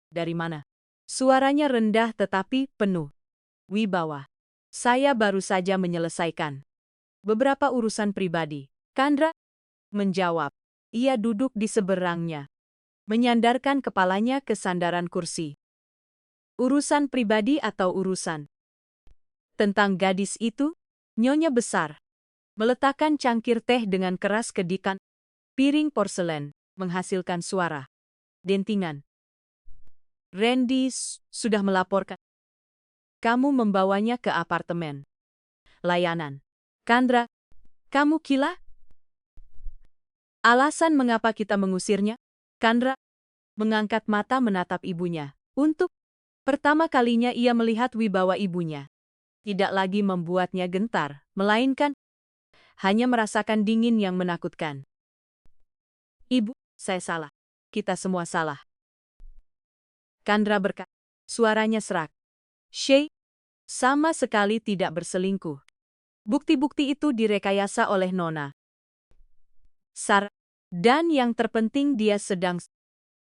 Dari mana? Suaranya rendah tetapi penuh wibawa. Saya baru saja menyelesaikan beberapa urusan pribadi. Chandra menjawab. Ia duduk di seberangnya, menyandarkan kepalanya ke sandaran kursi. Urusan pribadi atau urusan tentang gadis itu? Nyonya besar meletakkan cangkir teh dengan keras ke dikan piring porselen, menghasilkan suara dentingan. Randy sudah melaporkan. Kamu membawanya ke apartemen layanan. Chandra, kamu gila? Alasan mengapa kita mengusirnya? Chandra mengangkat mata menatap ibunya. Untuk pertama kalinya ia melihat wibawa ibunya. Tidak lagi membuatnya gentar, melainkan hanya merasakan dingin yang menakutkan. Ibu, saya salah. Kita semua salah. Chandra berkata, suaranya serak. Shay sama sekali tidak berselingkuh. Bukti-bukti itu direkayasa oleh Nona Sarah. Dan yang terpenting dia sedang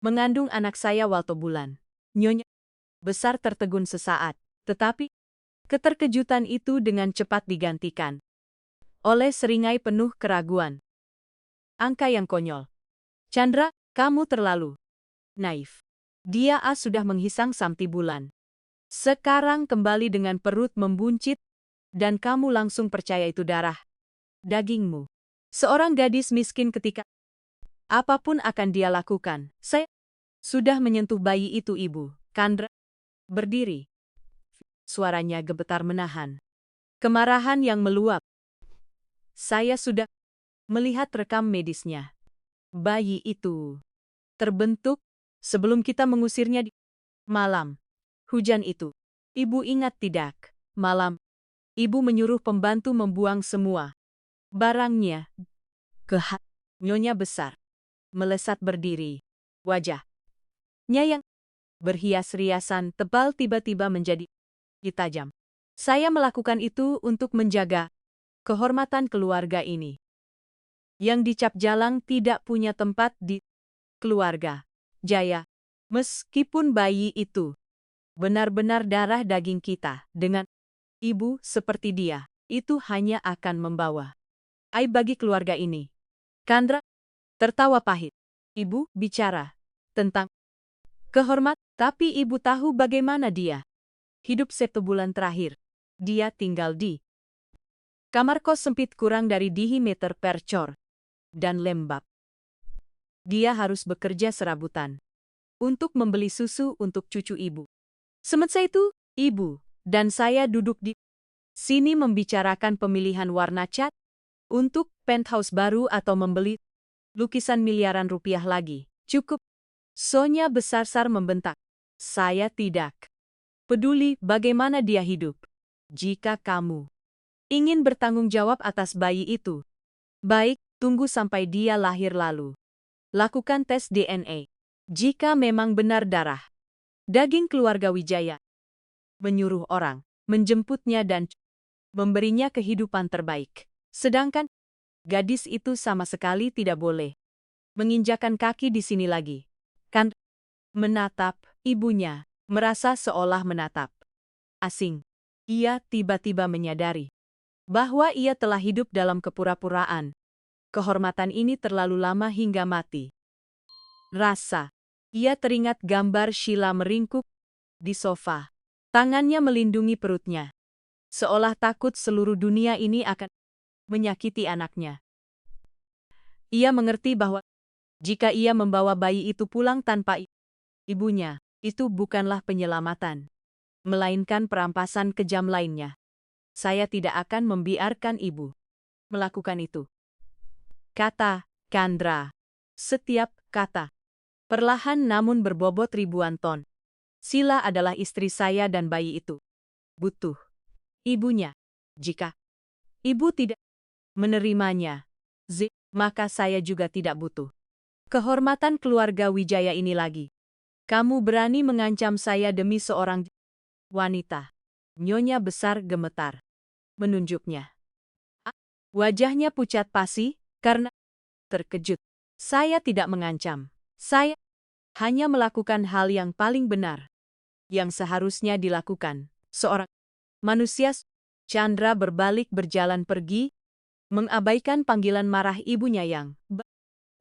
mengandung anak saya waktu bulan. Nyonya besar tertegun sesaat, tetapi keterkejutan itu dengan cepat digantikan oleh seringai penuh keraguan. Angka yang konyol. Chandra, kamu terlalu naif. Dia sudah menghisang samti bulan. Sekarang kembali dengan perut membuncit, dan kamu langsung percaya itu darah dagingmu. Seorang gadis miskin ketika apapun akan dia lakukan. Saya sudah menyentuh bayi itu, Ibu. Chandra berdiri. Suaranya gemetar menahan kemarahan yang meluap. Saya sudah melihat rekam medisnya. Bayi itu terbentuk sebelum kita mengusirnya di malam hujan itu. Ibu ingat tidak? Malam ibu menyuruh pembantu membuang semua barangnya ke Nyonya besar melesat berdiri. Wajahnya yang berhias-riasan tebal tiba-tiba menjadi tajam. Saya melakukan itu untuk menjaga kehormatan keluarga ini. Yang dicap jalang tidak punya tempat di keluarga Jaya. Meskipun bayi itu benar-benar darah daging kita, dengan ibu seperti dia, itu hanya akan membawa aib bagi keluarga ini. Chandra tertawa pahit. Ibu bicara tentang kehormat, tapi ibu tahu bagaimana dia hidup 1 bulan terakhir. Dia tinggal di kamar kos sempit kurang dari 10 meter per cor dan lembab. Dia harus bekerja serabutan untuk membeli susu untuk cucu ibu. Sementara itu, ibu dan saya duduk di sini membicarakan pemilihan warna cat untuk penthouse baru atau membeli lukisan miliaran rupiah lagi. Cukup. Sonya besar-besar membentak. Saya tidak peduli bagaimana dia hidup. Jika kamu ingin bertanggung jawab atas bayi itu, baik, tunggu sampai dia lahir lalu lakukan tes DNA. Jika memang benar darah daging keluarga Wijaya, menyuruh orang menjemputnya dan memberinya kehidupan terbaik. Sedangkan gadis itu sama sekali tidak boleh menginjakan kaki di sini lagi. Kan menatap ibunya, merasa seolah menatap asing. Ia tiba-tiba menyadari bahwa ia telah hidup dalam kepura-puraan. Kehormatan ini terlalu lama hingga mati rasa. Ia teringat gambar Sheila meringkuk di sofa. Tangannya melindungi perutnya, seolah takut seluruh dunia ini akan menyakiti anaknya. Ia mengerti bahwa jika ia membawa bayi itu pulang tanpa ibunya, itu bukanlah penyelamatan, melainkan perampasan kejam lainnya. Saya tidak akan membiarkan ibu melakukan itu, kata Chandra. Setiap kata perlahan namun berbobot ribuan ton. Sheila adalah istri saya dan bayi itu butuh ibunya. Jika ibu tidak menerimanya, maka saya juga tidak butuh kehormatan keluarga Wijaya ini lagi. Kamu berani mengancam saya demi seorang wanita. Nyonya besar gemetar menunjuknya. Wajahnya pucat pasi karena terkejut. Saya tidak mengancam. Saya hanya melakukan hal yang paling benar, yang seharusnya dilakukan seorang manusia. Chandra berbalik berjalan pergi, mengabaikan panggilan marah ibunya yang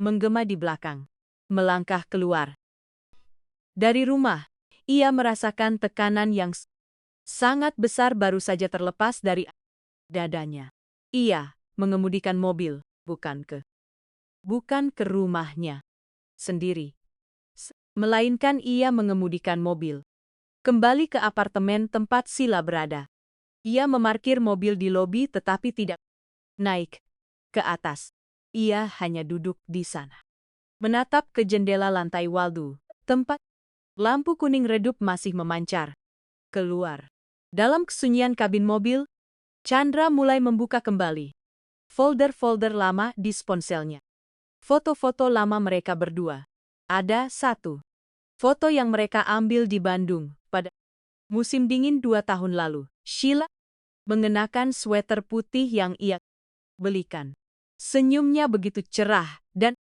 menggema di belakang. Melangkah keluar. Dari rumah, ia merasakan tekanan yang sangat besar baru saja terlepas dari dadanya. Ia mengemudikan mobil, bukan ke rumahnya sendiri. Melainkan ia mengemudikan mobil kembali ke apartemen tempat Sheila berada. Ia memarkir mobil di lobi tetapi tidak naik ke atas. Ia hanya duduk di sana. Menatap ke jendela lantai Waldo, tempat lampu kuning redup masih memancar keluar. Dalam kesunyian kabin mobil, Chandra mulai membuka kembali folder-folder lama di ponselnya. Foto-foto lama mereka berdua. Ada satu foto yang mereka ambil di Bandung pada musim dingin 2 tahun lalu. Sheila mengenakan sweater putih yang ia belikan. Senyumnya begitu cerah dan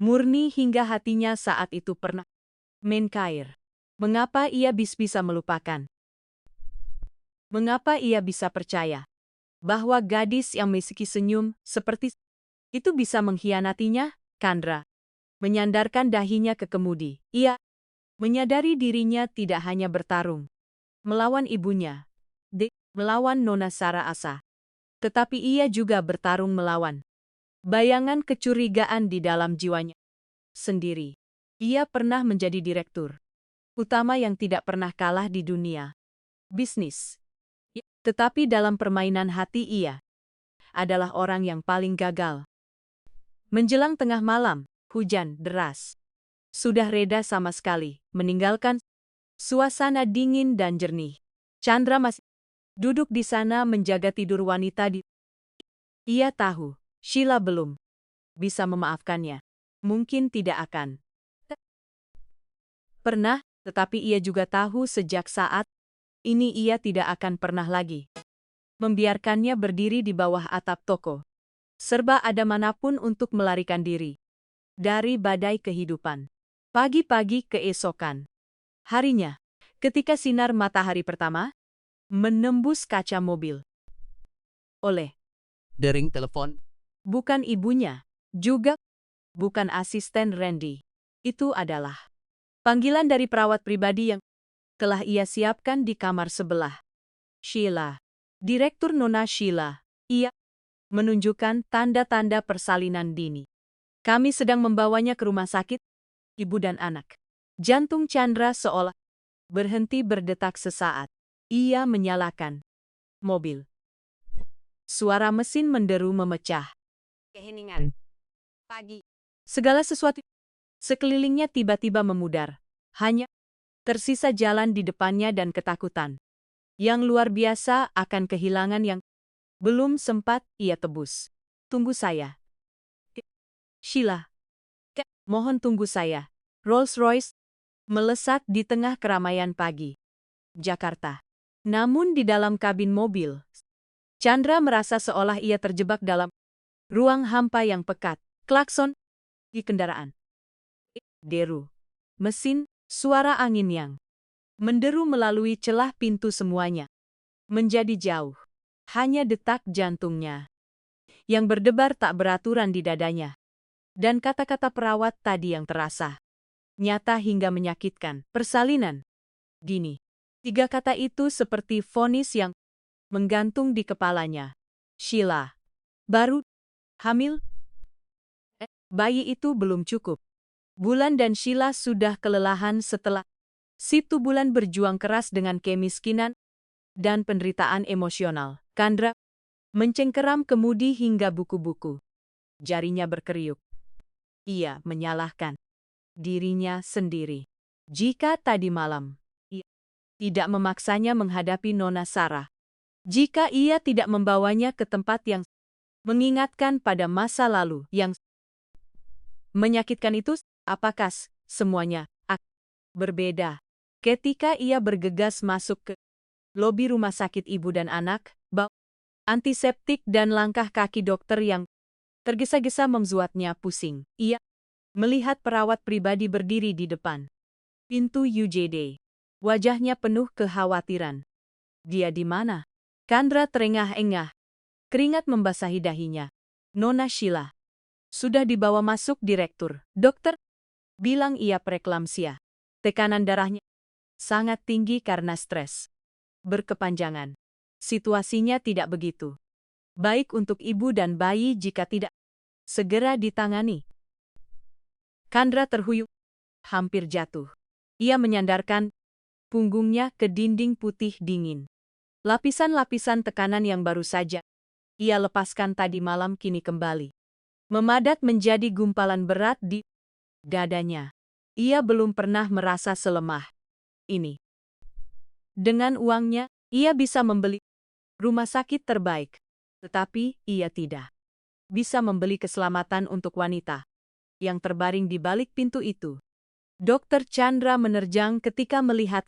murni hingga hatinya saat itu pernah mencair. Mengapa ia bisa melupakan? Mengapa ia bisa percaya bahwa gadis yang memiliki senyum seperti itu bisa mengkhianatinya? Chandra menyandarkan dahinya ke kemudi. Ia menyadari dirinya tidak hanya bertarung melawan ibunya, melawan Nona Sarah Asa, tetapi ia juga bertarung melawan bayangan kecurigaan di dalam jiwanya sendiri. Ia pernah menjadi direktur utama yang tidak pernah kalah di dunia bisnis. Tetapi dalam permainan hati ia adalah orang yang paling gagal. Menjelang tengah malam, hujan deras sudah reda sama sekali, meninggalkan suasana dingin dan jernih. Chandra masih duduk di sana menjaga tidur wanita di... Ia tahu, Sheila belum bisa memaafkannya. Mungkin tidak akan pernah, tetapi ia juga tahu sejak saat ini ia tidak akan pernah lagi membiarkannya berdiri di bawah atap toko. Serba ada manapun untuk melarikan diri dari badai kehidupan. Pagi-pagi keesokan harinya, ketika sinar matahari pertama menembus kaca mobil. Dering telepon. Bukan ibunya, juga bukan asisten Randy. Itu adalah panggilan dari perawat pribadi yang telah ia siapkan di kamar sebelah. Sheila. Direktur Nona Sheila. Ia menunjukkan tanda-tanda persalinan dini. Kami sedang membawanya ke rumah sakit, ibu dan anak. Jantung Chandra seolah berhenti berdetak sesaat. Ia menyalakan mobil. Suara mesin menderu memecah keheningan pagi. Segala sesuatu sekelilingnya tiba-tiba memudar. Hanya tersisa jalan di depannya dan ketakutan yang luar biasa akan kehilangan yang belum sempat ia tebus. Tunggu saya. Sheila. Mohon tunggu saya. Rolls-Royce melesat di tengah keramaian pagi Jakarta. Namun di dalam kabin mobil, Chandra merasa seolah ia terjebak dalam ruang hampa yang pekat. Klakson di kendaraan. Deru. Mesin, suara angin yang menderu melalui celah pintu semuanya. Menjadi jauh. Hanya detak jantungnya yang berdebar tak beraturan di dadanya. Dan kata-kata perawat tadi yang terasa nyata hingga menyakitkan. Persalinan dini. 3 kata itu seperti vonis yang menggantung di kepalanya. Sheila. Baru hamil? Bayi itu belum cukup. Bulan dan Sheila sudah kelelahan setelah situ Bulan berjuang keras dengan kemiskinan dan penderitaan emosional. Chandra mencengkeram kemudi hingga buku-buku. Jarinya berkeriuk. Ia menyalahkan dirinya sendiri. Jika tadi malam ia tidak memaksanya menghadapi Nona Sarah. Jika ia tidak membawanya ke tempat yang mengingatkan pada masa lalu yang menyakitkan itu, apakah semuanya akan berbeda? Ketika ia bergegas masuk ke lobi rumah sakit ibu dan anak, bau antiseptik dan langkah kaki dokter yang tergesa-gesa membuatnya pusing. Ia melihat perawat pribadi berdiri di depan pintu UGD. Wajahnya penuh kekhawatiran. Dia di mana? Chandra terengah-engah. Keringat membasahi dahinya. Nona Sheila. Sudah dibawa masuk direktur. Dokter bilang ia preeklamsia. Tekanan darahnya sangat tinggi karena stres berkepanjangan. Situasinya tidak begitu baik untuk ibu dan bayi jika tidak segera ditangani. Chandra terhuyung, hampir jatuh. Ia menyandarkan punggungnya ke dinding putih dingin. Lapisan-lapisan tekanan yang baru saja ia lepaskan tadi malam kini kembali memadat menjadi gumpalan berat di dadanya. Ia belum pernah merasa selemah ini. Dengan uangnya, ia bisa membeli rumah sakit terbaik. Tetapi ia tidak bisa membeli keselamatan untuk wanita yang terbaring di balik pintu itu. Dokter Chandra menerjang ketika melihat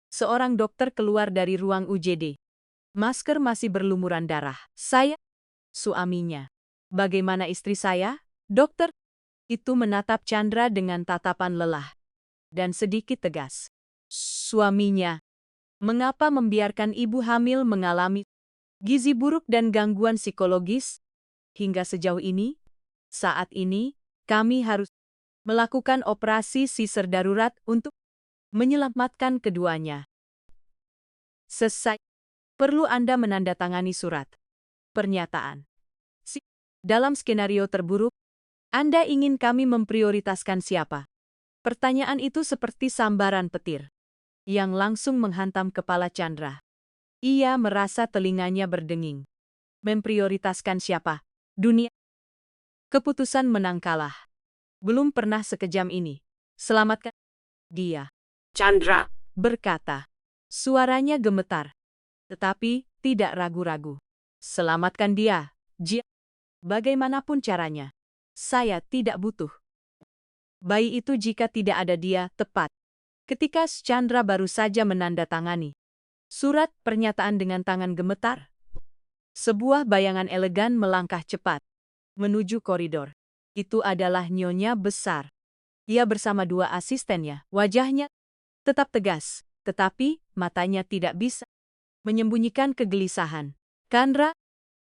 seorang dokter keluar dari ruang UGD. Masker masih berlumuran darah. Saya, suaminya. Bagaimana istri saya? Dokter itu menatap Chandra dengan tatapan lelah dan sedikit tegas. Suaminya. Mengapa membiarkan ibu hamil mengalami gizi buruk dan gangguan psikologis? Hingga sejauh ini, saat ini, kami harus melakukan operasi sisar darurat untuk menyelamatkan keduanya. Selesai. Perlu Anda menandatangani surat pernyataan. Dalam skenario terburuk, Anda ingin kami memprioritaskan siapa? Pertanyaan itu seperti sambaran petir yang langsung menghantam kepala Chandra. Ia merasa telinganya berdenging. Memprioritaskan siapa? Dunia. Keputusan menang kalah. Belum pernah sekejam ini. Selamatkan dia. Chandra Berkata. Suaranya gemetar. Tetapi tidak ragu-ragu. Selamatkan dia, Jia. Bagaimanapun caranya. Saya tidak butuh bayi itu jika tidak ada dia, tepat. Ketika Chandra baru saja menandatangani surat pernyataan dengan tangan gemetar, sebuah bayangan elegan melangkah cepat menuju koridor. Itu adalah nyonya besar. Ia bersama dua asistennya, wajahnya tetap tegas, tetapi matanya tidak bisa menyembunyikan kegelisahan. Chandra,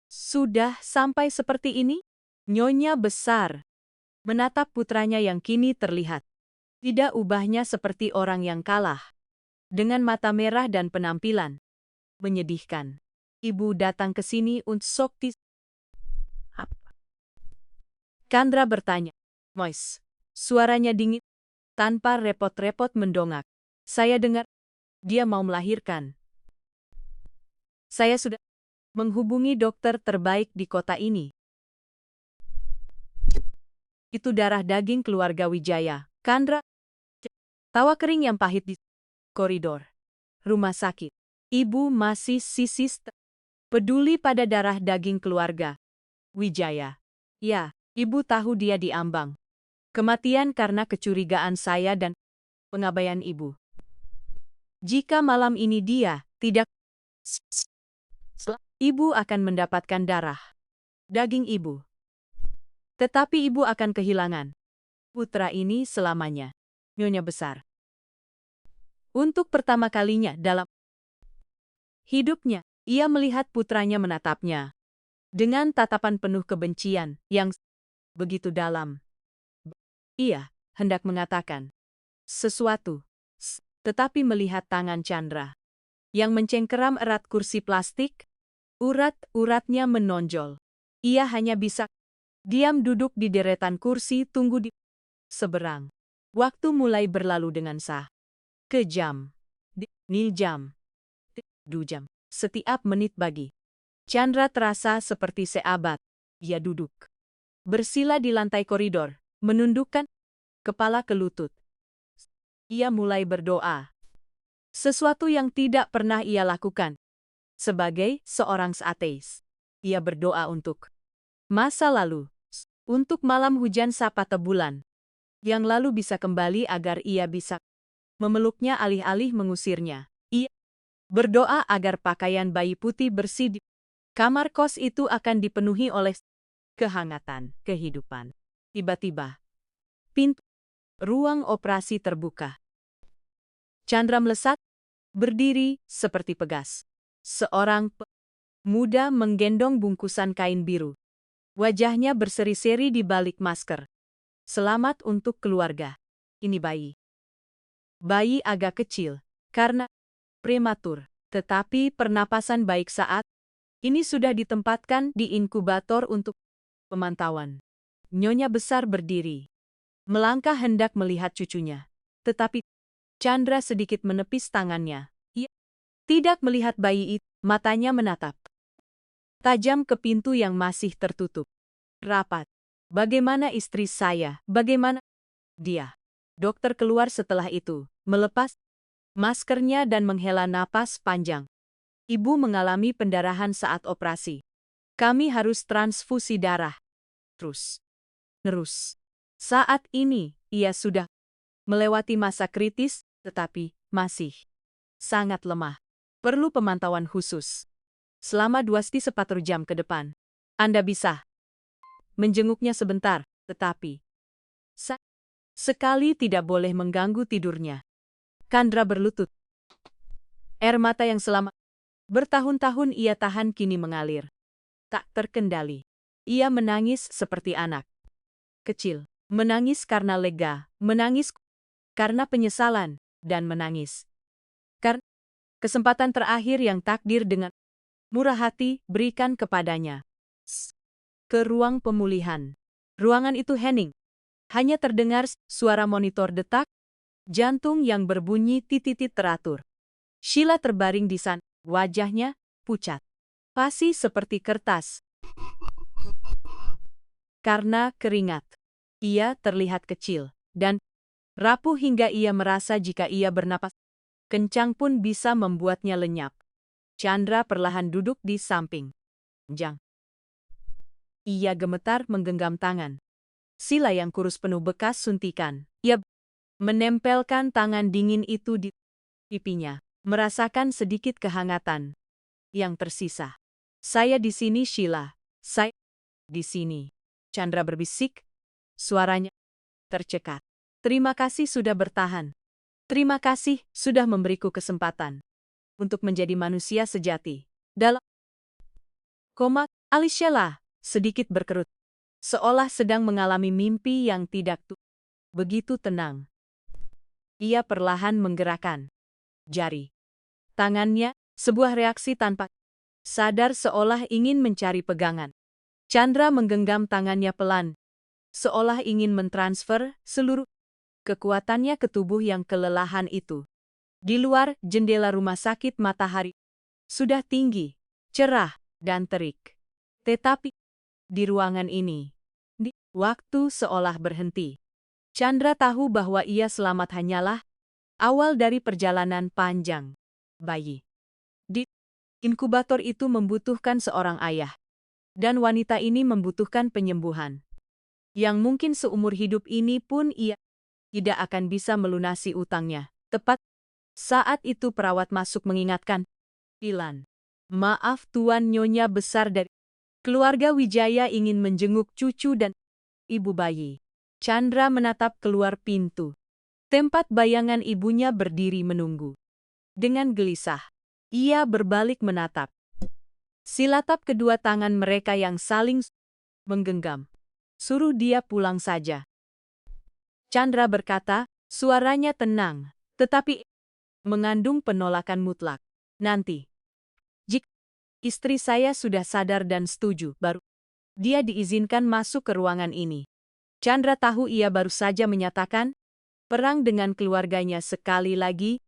sudah sampai seperti ini? Nyonya besar menatap putranya yang kini terlihat tidak ubahnya seperti orang yang kalah. Dengan mata merah dan penampilan menyedihkan. Ibu datang ke sini untuk sokti. Chandra bertanya. Mois. Suaranya dingin, tanpa repot-repot mendongak. Saya dengar dia mau melahirkan. Saya sudah menghubungi dokter terbaik di kota ini. Itu darah daging keluarga Wijaya. Chandra. Tawa kering yang pahit di koridor rumah sakit. Ibu masih sisis peduli pada darah daging keluarga Wijaya. Ya, ibu tahu dia diambang kematian karena kecurigaan saya dan pengabaian ibu. Jika malam ini dia tidak, ibu akan mendapatkan darah daging ibu. Tetapi ibu akan kehilangan putra ini selamanya. Nyonya besar. Untuk pertama kalinya dalam hidupnya, ia melihat putranya menatapnya dengan tatapan penuh kebencian yang begitu dalam. Ia hendak mengatakan sesuatu, tetapi melihat tangan Chandra yang mencengkeram erat kursi plastik, urat-uratnya menonjol. Ia hanya bisa diam duduk di deretan kursi tunggu di seberang. Waktu mulai berlalu dengan kejam, jam, 2 jam. Setiap menit bagi Chandra terasa seperti seabad. Ia duduk bersila di lantai koridor, menundukkan kepala ke lutut. Ia mulai berdoa. Sesuatu yang tidak pernah ia lakukan. Sebagai seorang ateis, ia berdoa untuk masa lalu, untuk malam hujan sapata bulan yang lalu bisa kembali agar ia bisa memeluknya alih-alih mengusirnya. Ia berdoa agar pakaian bayi putih bersih di kamar kos itu akan dipenuhi oleh kehangatan kehidupan. Tiba-tiba, pintu ruang operasi terbuka. Chandra melesat, berdiri seperti pegas. Seorang muda menggendong bungkusan kain biru. Wajahnya berseri-seri di balik masker. Selamat untuk keluarga. Ini bayi. Bayi agak kecil, karena prematur. Tetapi pernapasan baik saat ini sudah ditempatkan di inkubator untuk pemantauan. Nyonya besar berdiri. Melangkah hendak melihat cucunya. Tetapi Chandra sedikit menepis tangannya. Ia tidak melihat bayi itu, matanya menatap tajam ke pintu yang masih tertutup rapat. Bagaimana istri saya? Bagaimana dia? Dokter keluar setelah itu, melepas maskernya dan menghela napas panjang. Ibu mengalami pendarahan saat operasi. Kami harus transfusi darah. Terus. Saat ini, ia sudah melewati masa kritis, tetapi masih sangat lemah. Perlu pemantauan khusus. Selama 2-4 jam ke depan, Anda bisa menjenguknya sebentar, tetapi sekali tidak boleh mengganggu tidurnya. Chandra berlutut. Air mata yang selama bertahun-tahun ia tahan kini mengalir. Tak terkendali. Ia menangis seperti anak kecil. Menangis karena lega, menangis karena penyesalan, dan menangis karena kesempatan terakhir yang takdir dengan murah hati berikan kepadanya. Ke ruang pemulihan. Ruangan itu hening. Hanya terdengar suara monitor detak, jantung yang berbunyi titit teratur. Sheila terbaring di sana, wajahnya pucat. Pasi seperti kertas. Karena keringat. Ia terlihat kecil, dan rapuh hingga ia merasa jika ia bernapas kencang pun bisa membuatnya lenyap. Chandra perlahan duduk di samping Jang. Ia gemetar menggenggam tangan Sheila yang kurus penuh bekas suntikan. Ia menempelkan tangan dingin itu di pipinya, merasakan sedikit kehangatan yang tersisa. Saya di sini, Sheila. Saya di sini. Chandra berbisik, suaranya tercekat. Terima kasih sudah bertahan. Terima kasih sudah memberiku kesempatan untuk menjadi manusia sejati. Dalam koma, Alicia sedikit berkerut, seolah sedang mengalami mimpi yang tidak begitu tenang. Ia perlahan menggerakkan jari tangannya, sebuah reaksi tanpa sadar seolah ingin mencari pegangan. Chandra menggenggam tangannya pelan, seolah ingin mentransfer seluruh kekuatannya ke tubuh yang kelelahan itu. Di luar jendela rumah sakit matahari sudah tinggi, cerah, dan terik. Tetapi di ruangan ini, waktu seolah berhenti. Chandra tahu bahwa ia selamat hanyalah awal dari perjalanan panjang. Bayi di inkubator itu membutuhkan seorang ayah. Dan wanita ini membutuhkan penyembuhan. Yang mungkin seumur hidup ini pun ia tidak akan bisa melunasi utangnya. Tepat saat itu perawat masuk mengingatkan, Ilan. Maaf Tuan, Nyonya besar dari keluarga Wijaya ingin menjenguk cucu dan ibu bayi. Chandra menatap keluar pintu. Tempat bayangan ibunya berdiri menunggu. Dengan gelisah, ia berbalik menatap. Silatap kedua tangan mereka yang saling menggenggam. Suruh dia pulang saja. Chandra berkata, suaranya tenang, tetapi mengandung penolakan mutlak. Nanti, jika istri saya sudah sadar dan setuju, baru dia diizinkan masuk ke ruangan ini. Chandra tahu ia baru saja menyatakan perang dengan keluarganya sekali lagi,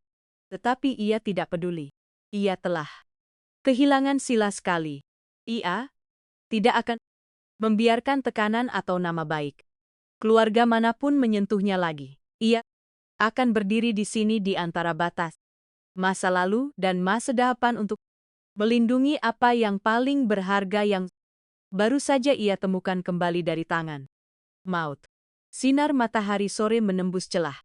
tetapi ia tidak peduli. Ia telah kehilangan Sheila sekali. Ia tidak akan membiarkan tekanan atau nama baik keluarga manapun menyentuhnya lagi. Ia akan berdiri di sini di antara batas masa lalu dan masa depan untuk melindungi apa yang paling berharga yang baru saja ia temukan kembali dari tangan maut. Sinar matahari sore menembus celah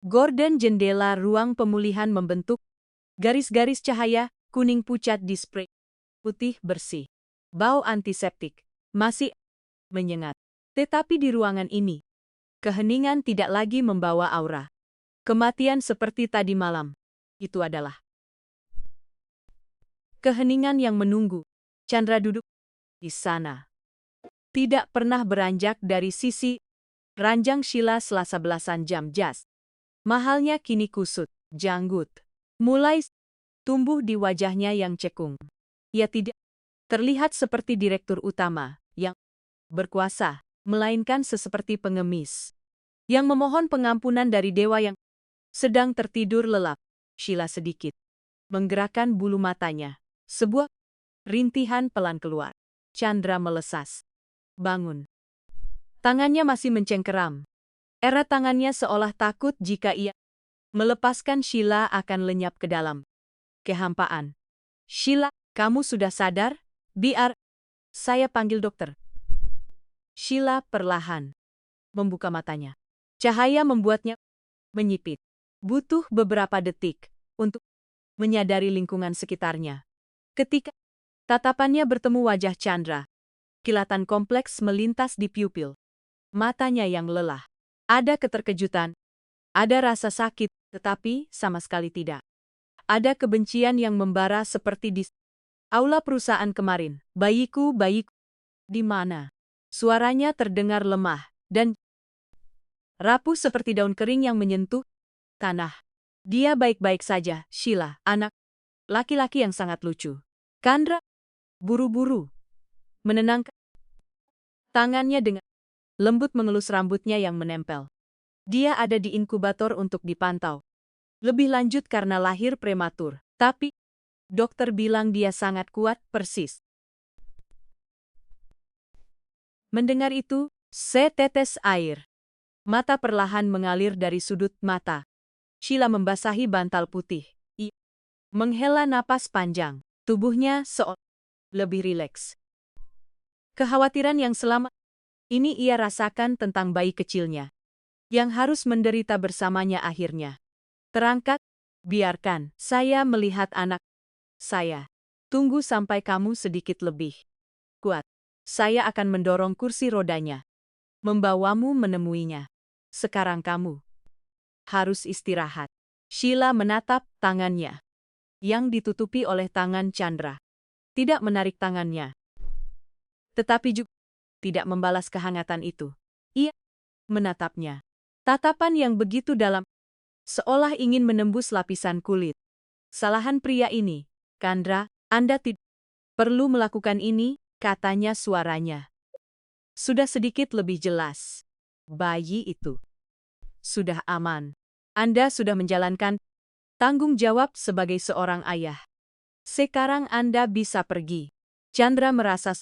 gorden jendela ruang pemulihan membentuk garis-garis cahaya kuning pucat di spray putih bersih. Bau antiseptik masih menyengat. Tetapi di ruangan ini, keheningan tidak lagi membawa aura kematian seperti tadi malam. Itu adalah keheningan yang menunggu, Chandra duduk di sana. Tidak pernah beranjak dari sisi ranjang Sheila selasa belasan jam jas. Mahalnya kini kusut, janggut. Mulai tumbuh di wajahnya yang cekung. Ia tidak terlihat seperti direktur utama yang berkuasa, melainkan seperti pengemis yang memohon pengampunan dari dewa yang sedang tertidur lelap. Sheila sedikit menggerakkan bulu matanya. Sebuah rintihan pelan keluar. Chandra melesas. Bangun. Tangannya masih mencengkeram. Erat tangannya seolah takut jika ia melepaskan Sheila akan lenyap ke dalam kehampaan. Sheila, kamu sudah sadar? Biar saya panggil dokter. Sheila perlahan membuka matanya. Cahaya membuatnya menyipit. Butuh beberapa detik untuk menyadari lingkungan sekitarnya. Ketika tatapannya bertemu wajah Chandra, kilatan kompleks melintas di pupil. Matanya yang lelah. Ada keterkejutan, ada rasa sakit, tetapi sama sekali tidak. Ada kebencian yang membara seperti di aula perusahaan kemarin. Bayiku, di mana? Suaranya terdengar lemah dan rapuh seperti daun kering yang menyentuh tanah. Dia baik-baik saja, Sheila, anak laki-laki yang sangat lucu. Chandra buru-buru menenangkan tangannya dengan lembut mengelus rambutnya yang menempel. Dia ada di inkubator untuk dipantau. Lebih lanjut karena lahir prematur. Tapi dokter bilang dia sangat kuat, persis. Mendengar itu, setetes air mata perlahan mengalir dari sudut mata. Sheila membasahi bantal putih. Ia menghela napas panjang. Tubuhnya seolah lebih rileks. Kekhawatiran yang selama ini ia rasakan tentang bayi kecilnya yang harus menderita bersamanya akhirnya terangkat. Biarkan saya melihat anak saya. Tunggu sampai kamu sedikit lebih kuat. Saya akan mendorong kursi rodanya, membawamu menemuinya. Sekarang kamu harus istirahat. Sheila menatap tangannya yang ditutupi oleh tangan Chandra. Tidak menarik tangannya, tetapi juga tidak membalas kehangatan itu. Ia menatapnya. Tatapan yang begitu dalam, seolah ingin menembus lapisan kulit. Salahan pria ini, Chandra, Anda tidak perlu melakukan ini, katanya suaranya sudah sedikit lebih jelas. Bayi itu sudah aman. Anda sudah menjalankan tanggung jawab sebagai seorang ayah. Sekarang Anda bisa pergi. Chandra merasa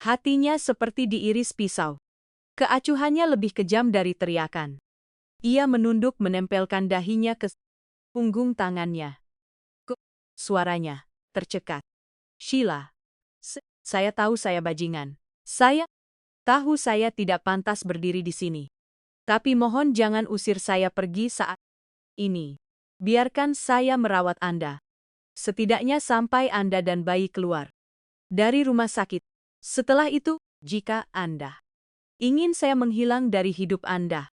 hatinya seperti diiris pisau. Keacuhannya lebih kejam dari teriakan. Ia menunduk menempelkan dahinya ke punggung tangannya. Suaranya tercekat. Sheila, saya tahu saya bajingan. Saya tahu saya tidak pantas berdiri di sini. Tapi mohon jangan usir saya pergi saat ini. Biarkan saya merawat Anda. Setidaknya sampai Anda dan bayi keluar dari rumah sakit. Setelah itu, jika Anda ingin saya menghilang dari hidup Anda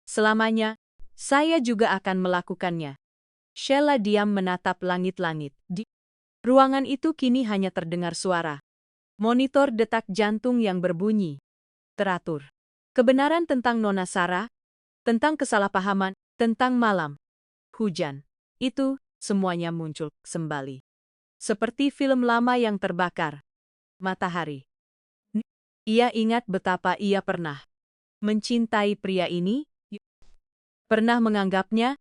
selamanya, saya juga akan melakukannya. Sheila diam menatap langit-langit. Di ruangan itu kini hanya terdengar suara monitor detak jantung yang berbunyi teratur. Kebenaran tentang Nona Sarah, tentang kesalahpahaman, tentang malam hujan. Itu semuanya muncul kembali. Seperti film lama yang terbakar. Matahari. Ia ingat betapa ia pernah mencintai pria ini, pernah menganggapnya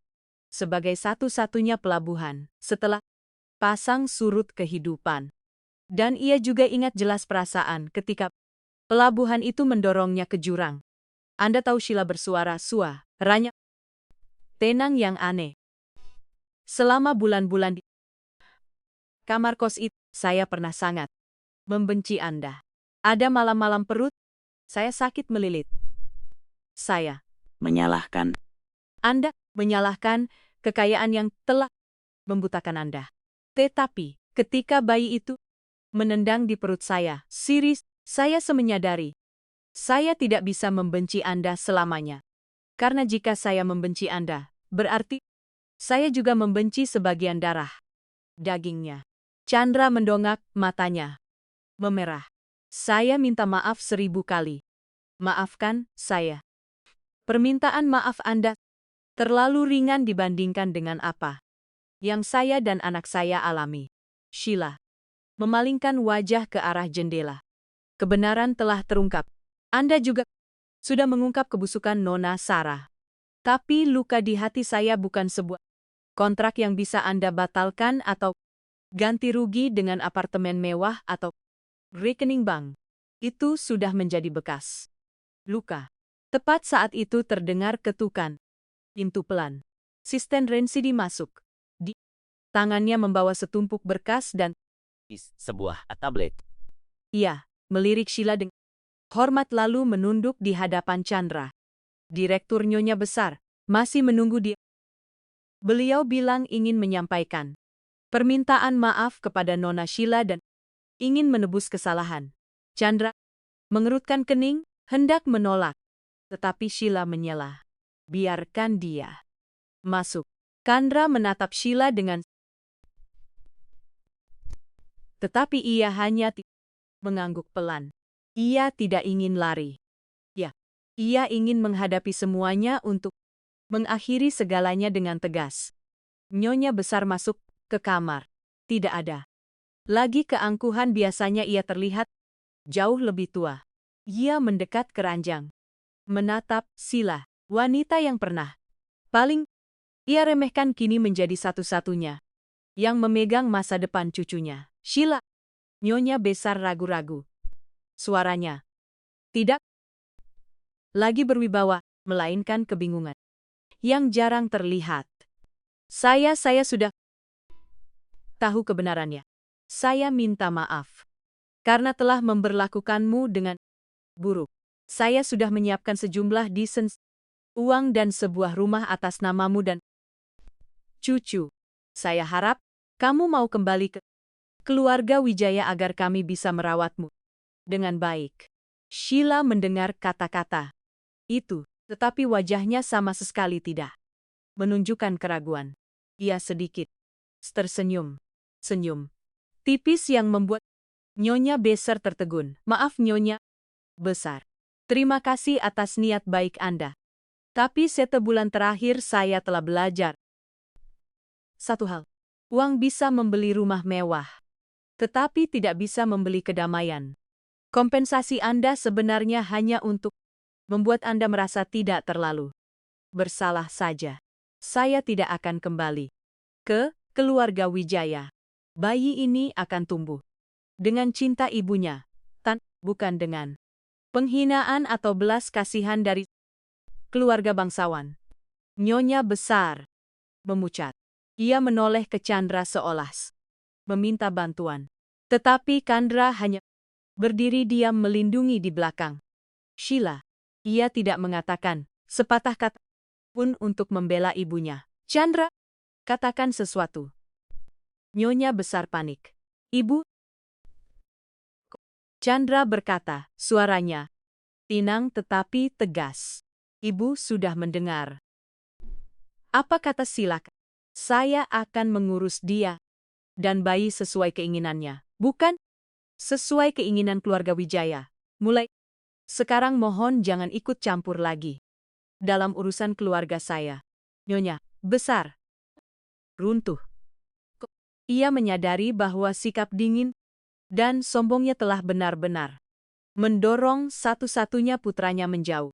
sebagai satu-satunya pelabuhan setelah pasang surut kehidupan. Dan ia juga ingat jelas perasaan ketika pelabuhan itu mendorongnya ke jurang. Anda tahu, Sheila bersuara suaranya tenang yang aneh. Selama bulan-bulan di kamar kos itu, saya pernah sangat membenci Anda. Ada malam-malam perut saya sakit melilit. Saya Menyalahkan. Anda menyalahkan kekayaan yang telah membutakan Anda. Tetapi ketika bayi itu menendang di perut saya, saya menyadari saya tidak bisa membenci Anda selamanya. Karena jika saya membenci Anda, berarti saya juga membenci sebagian darah dagingnya. Chandra mendongak matanya. memerah. Saya minta maaf 1000 kali. Maafkan saya. Permintaan maaf Anda terlalu ringan dibandingkan dengan apa yang saya dan anak saya alami. Sheila memalingkan wajah ke arah jendela. Kebenaran telah terungkap. Anda juga sudah mengungkap kebusukan Nona Sarah. Tapi luka di hati saya bukan sebuah kontrak yang bisa Anda batalkan atau ganti rugi dengan apartemen mewah atau rekening bank. Itu sudah menjadi bekas luka. Tepat saat itu terdengar ketukan pintu pelan. Asisten Rensidi masuk. Di tangannya membawa setumpuk berkas dan Sebuah tablet. ia melirik Sheila dengan hormat lalu menunduk di hadapan Chandra. Direktur Nyonya Besar masih menunggu dia. Beliau bilang ingin menyampaikan permintaan maaf kepada Nona Sheila dan ingin menebus kesalahan. Chandra mengerutkan kening, hendak menolak. Tetapi Sheila menyela. Biarkan dia masuk. Chandra menatap Sheila dengan tetapi ia hanya mengangguk pelan. Ia tidak ingin lari. Ya, ia ingin menghadapi semuanya untuk mengakhiri segalanya dengan tegas. Nyonya Besar masuk ke kamar. Tidak ada lagi keangkuhan, biasanya ia terlihat jauh lebih tua. Ia mendekat ke ranjang. Menatap Sheila, wanita yang pernah paling ia remehkan kini menjadi satu-satunya yang memegang masa depan cucunya. Sheila, Nyonya Besar ragu-ragu. Suaranya tidak lagi berwibawa, melainkan kebingungan yang jarang terlihat. Saya sudah tahu kebenarannya. Saya minta maaf karena telah memperlakukanmu dengan buruk. Saya sudah menyiapkan sejumlah desain uang dan sebuah rumah atas namamu dan cucu. Saya harap kamu mau kembali ke keluarga Wijaya agar kami bisa merawatmu dengan baik. Sheila mendengar kata-kata itu, tetapi wajahnya sama sekali tidak menunjukkan keraguan. Ia sedikit tersenyum, senyum tipis yang membuat Nyonya Besar tertegun. Maaf Nyonya Besar. Terima kasih atas niat baik Anda. Tapi sebulan terakhir saya telah belajar satu hal. Uang bisa membeli rumah mewah, tetapi tidak bisa membeli kedamaian. Kompensasi Anda sebenarnya hanya untuk membuat Anda merasa tidak terlalu bersalah saja. Saya tidak akan kembali ke keluarga Wijaya. Bayi ini akan tumbuh dengan cinta ibunya, bukan dengan penghinaan atau belas kasihan dari keluarga bangsawan. Nyonya Besar memucat. Ia menoleh ke Chandra seolah meminta bantuan. Tetapi Chandra hanya berdiri diam melindungi di belakang Sheila. Ia tidak mengatakan sepatah kata pun untuk membela ibunya. Chandra, katakan sesuatu. Nyonya Besar panik. Ibu? Chandra berkata, suaranya tenang tetapi tegas. Ibu sudah mendengar. Apa kata Silakan? Saya akan mengurus dia dan bayi sesuai keinginannya, bukan sesuai keinginan keluarga Wijaya. Mulai sekarang mohon jangan ikut campur lagi dalam urusan keluarga saya. Nyonya Besar runtuh. Ia menyadari bahwa sikap dingin dan sombongnya telah benar-benar mendorong satu-satunya putranya menjauh.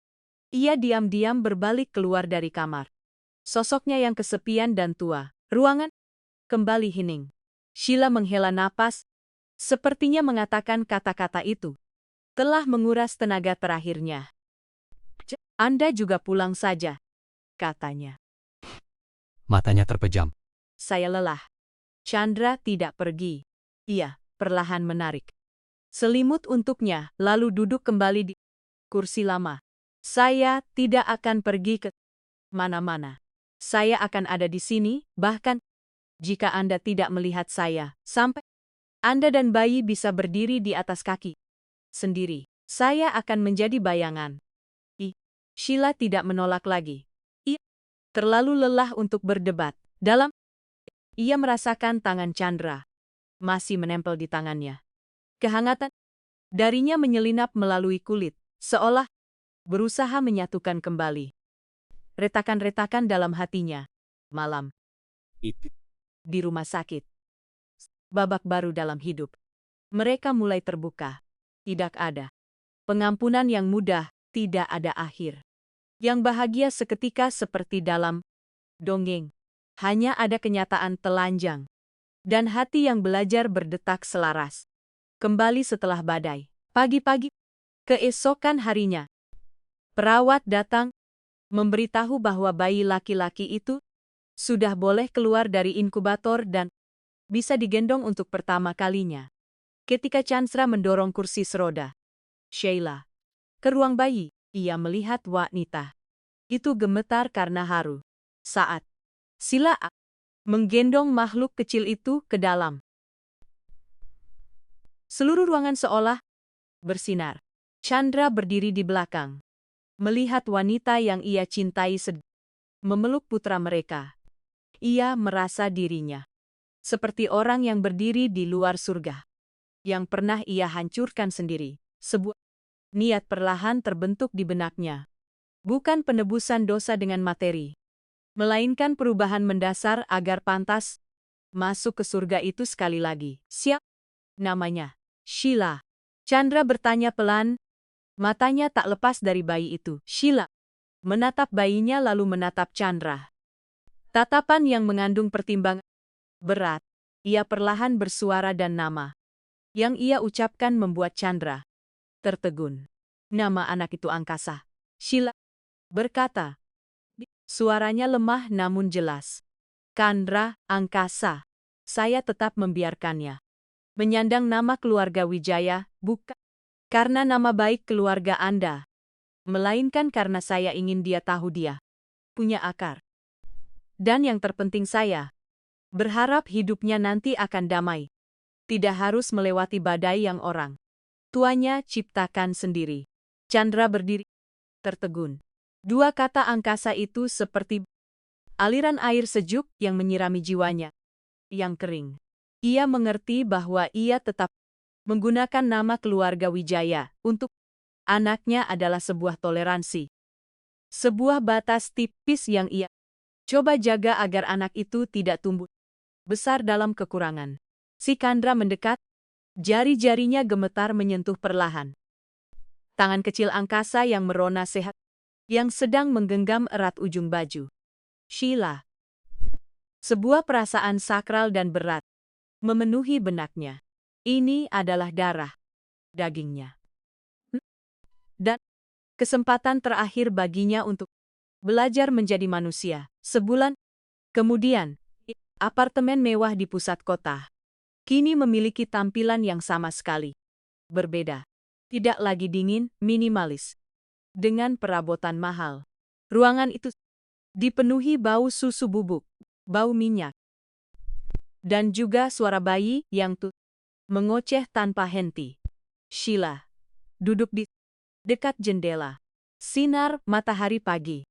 Ia diam-diam berbalik keluar dari kamar. Sosoknya yang kesepian dan tua. Ruangan kembali hening. Sheila menghela napas, sepertinya mengatakan kata-kata itu telah menguras tenaga terakhirnya. Anda juga pulang saja, katanya. Matanya terpejam. Saya lelah. Chandra tidak pergi. Ia perlahan menarik selimut untuknya, lalu duduk kembali di kursi lama. Saya tidak akan pergi ke mana-mana. Saya akan ada di sini, bahkan jika Anda tidak melihat saya, sampai Anda dan bayi bisa berdiri di atas kaki sendiri. Saya akan menjadi bayangan. Sheila tidak menolak lagi. Ia terlalu lelah untuk berdebat. Ia merasakan tangan Chandra masih menempel di tangannya. Kehangatan darinya menyelinap melalui kulit, seolah berusaha menyatukan kembali retakan-retakan dalam hatinya. Malam Itu. di rumah sakit. Babak baru dalam hidup. Mereka mulai terbuka. Tidak ada pengampunan yang mudah, tidak ada akhir. Yang bahagia seketika seperti dalam dongeng. Hanya ada kenyataan telanjang. Dan hati yang belajar berdetak selaras. Kembali setelah badai. Pagi-pagi, keesokan harinya, perawat datang, memberitahu bahwa bayi laki-laki itu sudah boleh keluar dari inkubator dan bisa digendong untuk pertama kalinya. Ketika Chandra mendorong kursi seroda Sheila ke ruang bayi, ia melihat wanita itu gemetar karena haru. Saat Sheila menggendong makhluk kecil itu ke dalam, seluruh ruangan seolah bersinar. Chandra berdiri di belakang, melihat wanita yang ia cintai memeluk putra mereka. Ia merasa dirinya seperti orang yang berdiri di luar surga, yang pernah ia hancurkan sendiri. Sebuah niat perlahan terbentuk di benaknya. Bukan penebusan dosa dengan materi, melainkan perubahan mendasar agar pantas masuk ke surga itu sekali lagi. Siapa namanya? Sheila. Chandra bertanya pelan, matanya tak lepas dari bayi itu. Sheila menatap bayinya lalu menatap Chandra. Tatapan yang mengandung pertimbangan berat. Ia perlahan bersuara dan nama yang ia ucapkan membuat Chandra tertegun. Nama anak itu Angkasa. Sheila berkata. Suaranya lemah namun jelas. Chandra, Angkasa. Saya tetap membiarkannya menyandang nama keluarga Wijaya, bukan karena nama baik keluarga Anda, melainkan karena saya ingin dia tahu dia punya akar. Dan yang terpenting saya berharap hidupnya nanti akan damai. Tidak harus melewati badai yang orang tuanya ciptakan sendiri. Chandra berdiri, tertegun. Dua kata angkasa itu seperti aliran air sejuk yang menyirami jiwanya yang kering. Ia mengerti bahwa ia tetap menggunakan nama keluarga Wijaya untuk anaknya adalah sebuah toleransi. Sebuah batas tipis yang ia coba jaga agar anak itu tidak tumbuh besar dalam kekurangan. Si Chandra mendekat, jari-jarinya gemetar menyentuh perlahan tangan kecil angkasa yang merona sehat, yang sedang menggenggam erat ujung baju Sheila. Sebuah perasaan sakral dan berat memenuhi benaknya. Ini adalah darah dagingnya. Dan kesempatan terakhir baginya untuk belajar menjadi manusia. Sebulan kemudian, apartemen mewah di pusat kota kini memiliki tampilan yang sama sekali berbeda. Tidak lagi dingin, minimalis, dengan perabotan mahal. Ruangan itu dipenuhi bau susu bubuk, bau minyak, dan juga suara bayi yang mengoceh tanpa henti. Sheila duduk di dekat jendela. Sinar matahari pagi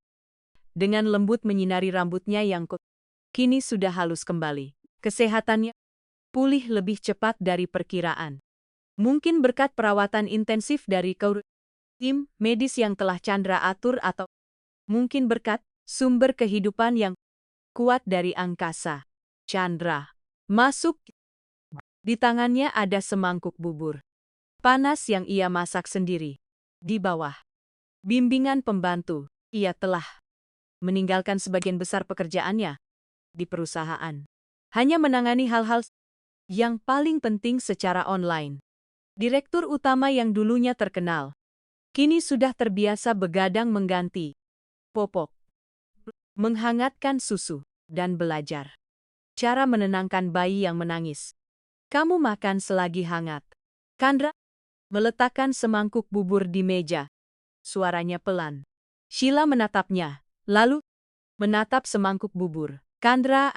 dengan lembut menyinari rambutnya yang kini sudah halus kembali. Kesehatannya pulih lebih cepat dari perkiraan. Mungkin berkat perawatan intensif dari tim medis yang telah Chandra atur atau mungkin berkat sumber kehidupan yang kuat dari angkasa. Chandra masuk. Di tangannya ada semangkuk bubur panas yang ia masak sendiri. Di bawah bimbingan pembantu, ia telah meninggalkan sebagian besar pekerjaannya di perusahaan. Hanya menangani hal-hal yang paling penting secara online. Direktur utama yang dulunya terkenal, kini sudah terbiasa begadang mengganti popok, menghangatkan susu, dan belajar cara menenangkan bayi yang menangis. Kamu makan selagi hangat. Chandra meletakkan semangkuk bubur di meja. Suaranya pelan. Sheila menatapnya, lalu menatap semangkuk bubur. Chandra,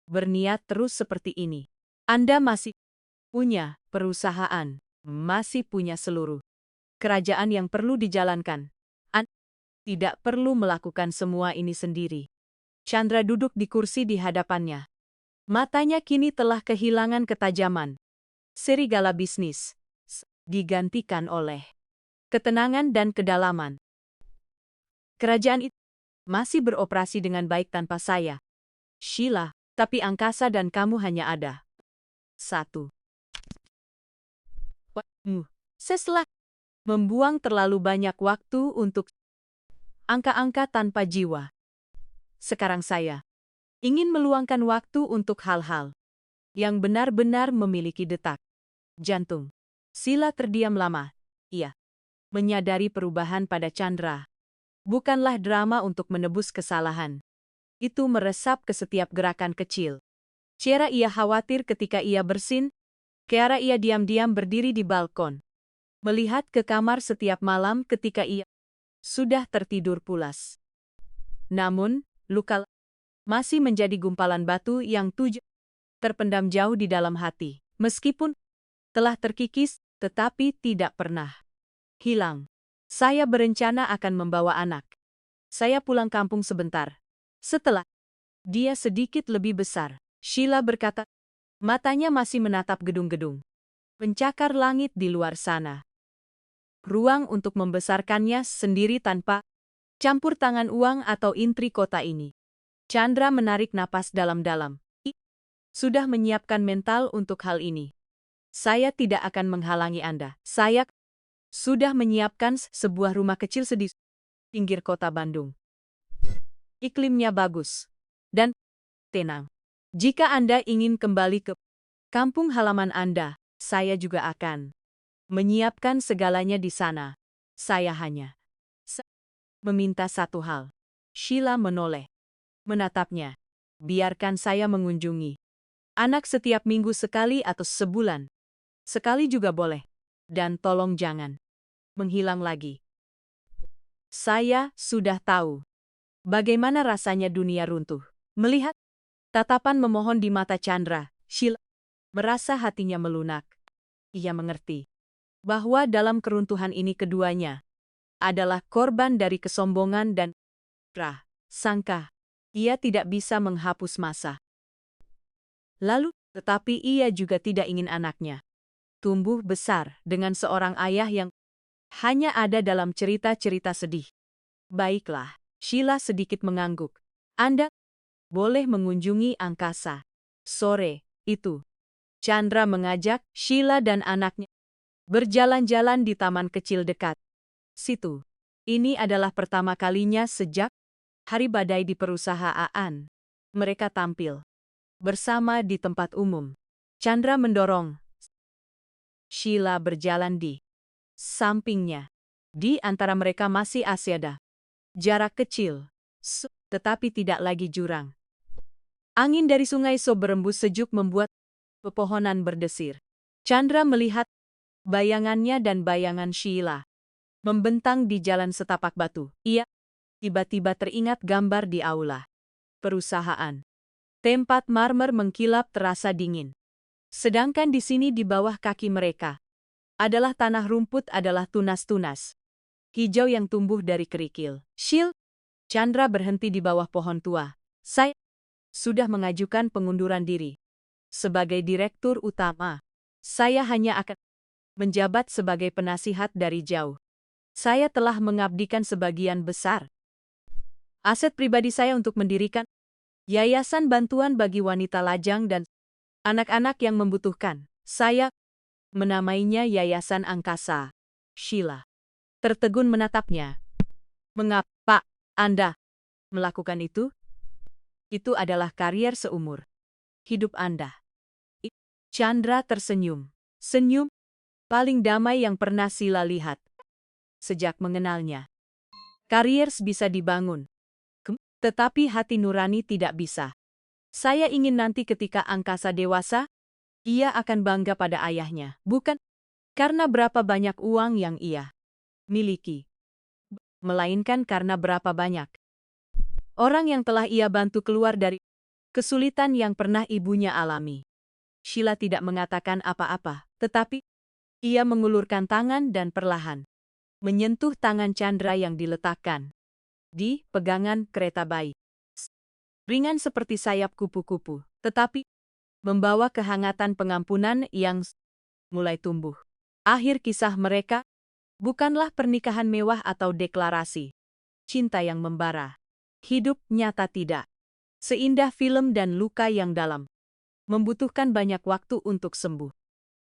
berniat terus seperti ini. Anda masih punya perusahaan, masih punya seluruh kerajaan yang perlu dijalankan. Anda tidak perlu melakukan semua ini sendiri. Chandra duduk di kursi di hadapannya. Matanya kini telah kehilangan ketajaman. serigala bisnis digantikan oleh ketenangan dan kedalaman. Kerajaan itu masih beroperasi dengan baik tanpa saya, Sheila, tapi angkasa dan kamu hanya ada satu. Setelah membuang terlalu banyak waktu untuk angka-angka tanpa jiwa. Sekarang saya ingin meluangkan waktu untuk hal-hal yang benar-benar memiliki detak jantung. Sheila terdiam lama. Ia menyadari perubahan pada Chandra bukanlah drama untuk menebus kesalahan. Itu meresap ke setiap gerakan kecil. Cara ia khawatir ketika ia bersin, cara ia diam-diam berdiri di balkon, melihat ke kamar setiap malam ketika ia sudah tertidur pulas. Namun, luka masih menjadi gumpalan batu yang terpendam jauh di dalam hati. Meskipun telah terkikis, tetapi tidak pernah hilang. Saya berencana akan membawa anak saya pulang kampung sebentar. Setelah dia sedikit lebih besar, Sheila berkata, matanya masih menatap gedung-gedung pencakar langit di luar sana. Ruang untuk membesarkannya sendiri tanpa campur tangan uang atau intrik kota ini. Chandra menarik napas dalam-dalam. Sudah menyiapkan mental untuk hal ini. Saya tidak akan menghalangi Anda. Saya sudah menyiapkan sebuah rumah kecil di pinggir kota Bandung. Iklimnya bagus dan tenang. Jika Anda ingin kembali ke kampung halaman Anda, saya juga akan menyiapkan segalanya di sana. Saya hanya meminta satu hal. Sheila menoleh, menatapnya. Biarkan saya mengunjungi anak setiap minggu sekali atau sebulan sekali juga boleh. Dan tolong jangan menghilang lagi. Saya sudah tahu bagaimana rasanya dunia runtuh. Melihat tatapan memohon di mata Chandra, Sheila merasa hatinya melunak. Ia mengerti bahwa dalam keruntuhan ini keduanya adalah korban dari kesombongan dan sangka. Ia tidak bisa menghapus masa lalu, tetapi ia juga tidak ingin anaknya tumbuh besar dengan seorang ayah yang hanya ada dalam cerita-cerita sedih. Baiklah, Sheila sedikit mengangguk. Anda boleh mengunjungi angkasa sore itu. Chandra mengajak Sheila dan anaknya berjalan-jalan di taman kecil dekat situ. Ini adalah pertama kalinya sejak hari badai di perusahaan mereka tampil bersama di tempat umum. Chandra mendorong Sheila berjalan di sampingnya. Di antara mereka masih ada jarak kecil, tetapi tidak lagi jurang. Angin dari sungai So berembus sejuk membuat pepohonan berdesir. Chandra melihat bayangannya dan bayangan Sheila membentang di jalan setapak batu. Ia tiba-tiba teringat gambar di aula perusahaan. Tempat marmer mengkilap terasa dingin. Sedangkan di sini di bawah kaki mereka adalah tanah rumput adalah tunas-tunas hijau yang tumbuh dari kerikil. Chandra berhenti di bawah pohon tua. Saya sudah mengajukan pengunduran diri. Sebagai direktur utama, saya hanya akan menjabat sebagai penasihat dari jauh. Saya telah mengabdikan sebagian besar aset pribadi saya untuk mendirikan yayasan bantuan bagi wanita lajang dan anak-anak yang membutuhkan. Saya menamainya Yayasan Angkasa. Sheila tertegun menatapnya. Mengapa Anda melakukan itu? Itu adalah karier seumur hidup Anda. Chandra tersenyum. Senyum paling damai yang pernah Sheila lihat sejak mengenalnya. Karier bisa dibangun, tetapi hati nurani tidak bisa. Saya ingin nanti ketika Angkasa dewasa, ia akan bangga pada ayahnya, bukan karena berapa banyak uang yang ia miliki, melainkan karena berapa banyak orang yang telah ia bantu keluar dari kesulitan yang pernah ibunya alami. Sheila tidak mengatakan apa-apa, tetapi ia mengulurkan tangan dan perlahan menyentuh tangan Chandra yang diletakkan di pegangan kereta bayi. Ringan seperti sayap kupu-kupu, tetapi membawa kehangatan pengampunan yang mulai tumbuh. Akhir kisah mereka bukanlah pernikahan mewah atau deklarasi cinta yang membara. Hidup nyata tidak seindah film dan luka yang dalam. Membutuhkan banyak waktu untuk sembuh.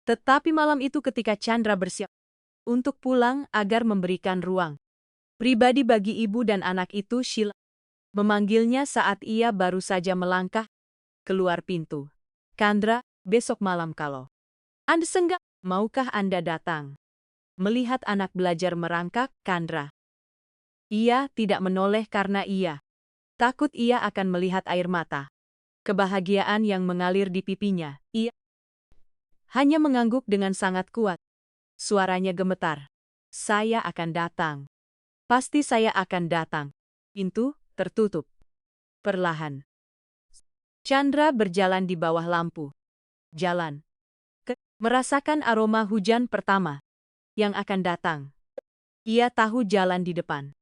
Tetapi malam itu ketika Chandra bersiap untuk pulang agar memberikan ruang pribadi bagi ibu dan anak itu, Sheila memanggilnya saat ia baru saja melangkah keluar pintu. Chandra, besok malam kalau Anda senggang, maukah Anda datang? Melihat anak belajar merangkak, Chandra. Ia tidak menoleh karena ia takut ia akan melihat air mata kebahagiaan yang mengalir di pipinya. Ia hanya mengangguk dengan sangat kuat. Suaranya gemetar. Saya akan datang. Pasti saya akan datang. Pintu tertutup perlahan. Chandra berjalan di bawah lampu. Jalan. Merasakan aroma hujan pertama yang akan datang. Ia tahu jalan di depan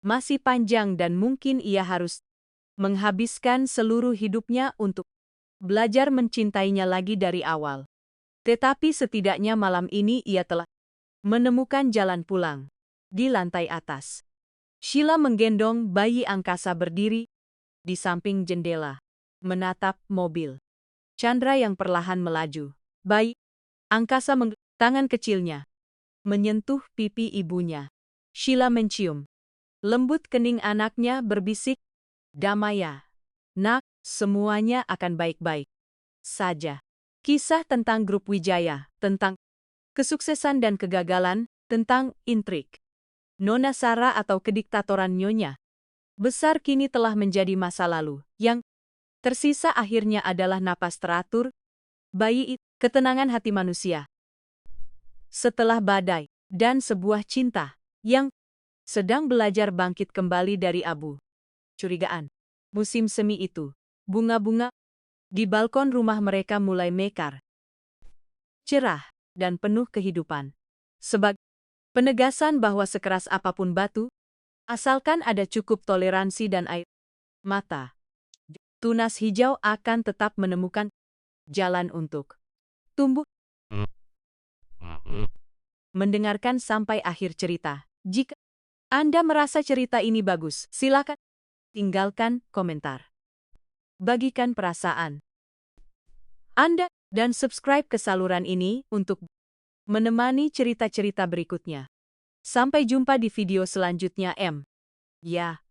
masih panjang dan mungkin ia harus menghabiskan seluruh hidupnya untuk belajar mencintainya lagi dari awal. Tetapi setidaknya malam ini ia telah menemukan jalan pulang. Di lantai atas, Sheila menggendong bayi angkasa berdiri di samping jendela, menatap mobil. Chandra yang perlahan melaju. Bayi angkasa tangan kecilnya menyentuh pipi ibunya. Sheila mencium lembut kening anaknya, berbisik, "Damai ya, nak, semuanya akan baik-baik saja." Kisah tentang grup Wijaya, tentang kesuksesan dan kegagalan, tentang intrik Nona Sara atau kediktatoran Nyonya besar kini telah menjadi masa lalu. Yang tersisa akhirnya adalah napas teratur bayi, ketenangan hati manusia setelah badai, dan sebuah cinta yang sedang belajar bangkit kembali dari abu curigaan. Musim semi itu, bunga-bunga di balkon rumah mereka mulai mekar, cerah, dan penuh kehidupan. Sebagai penegasan bahwa sekeras apapun batu, asalkan ada cukup toleransi dan air mata, tunas hijau akan tetap menemukan jalan untuk tumbuh. Mendengarkan sampai akhir cerita. Jika Anda merasa cerita ini bagus, silakan tinggalkan komentar. Bagikan perasaan Anda dan subscribe ke saluran ini untuk menemani cerita-cerita berikutnya. Sampai jumpa di video selanjutnya. Ya.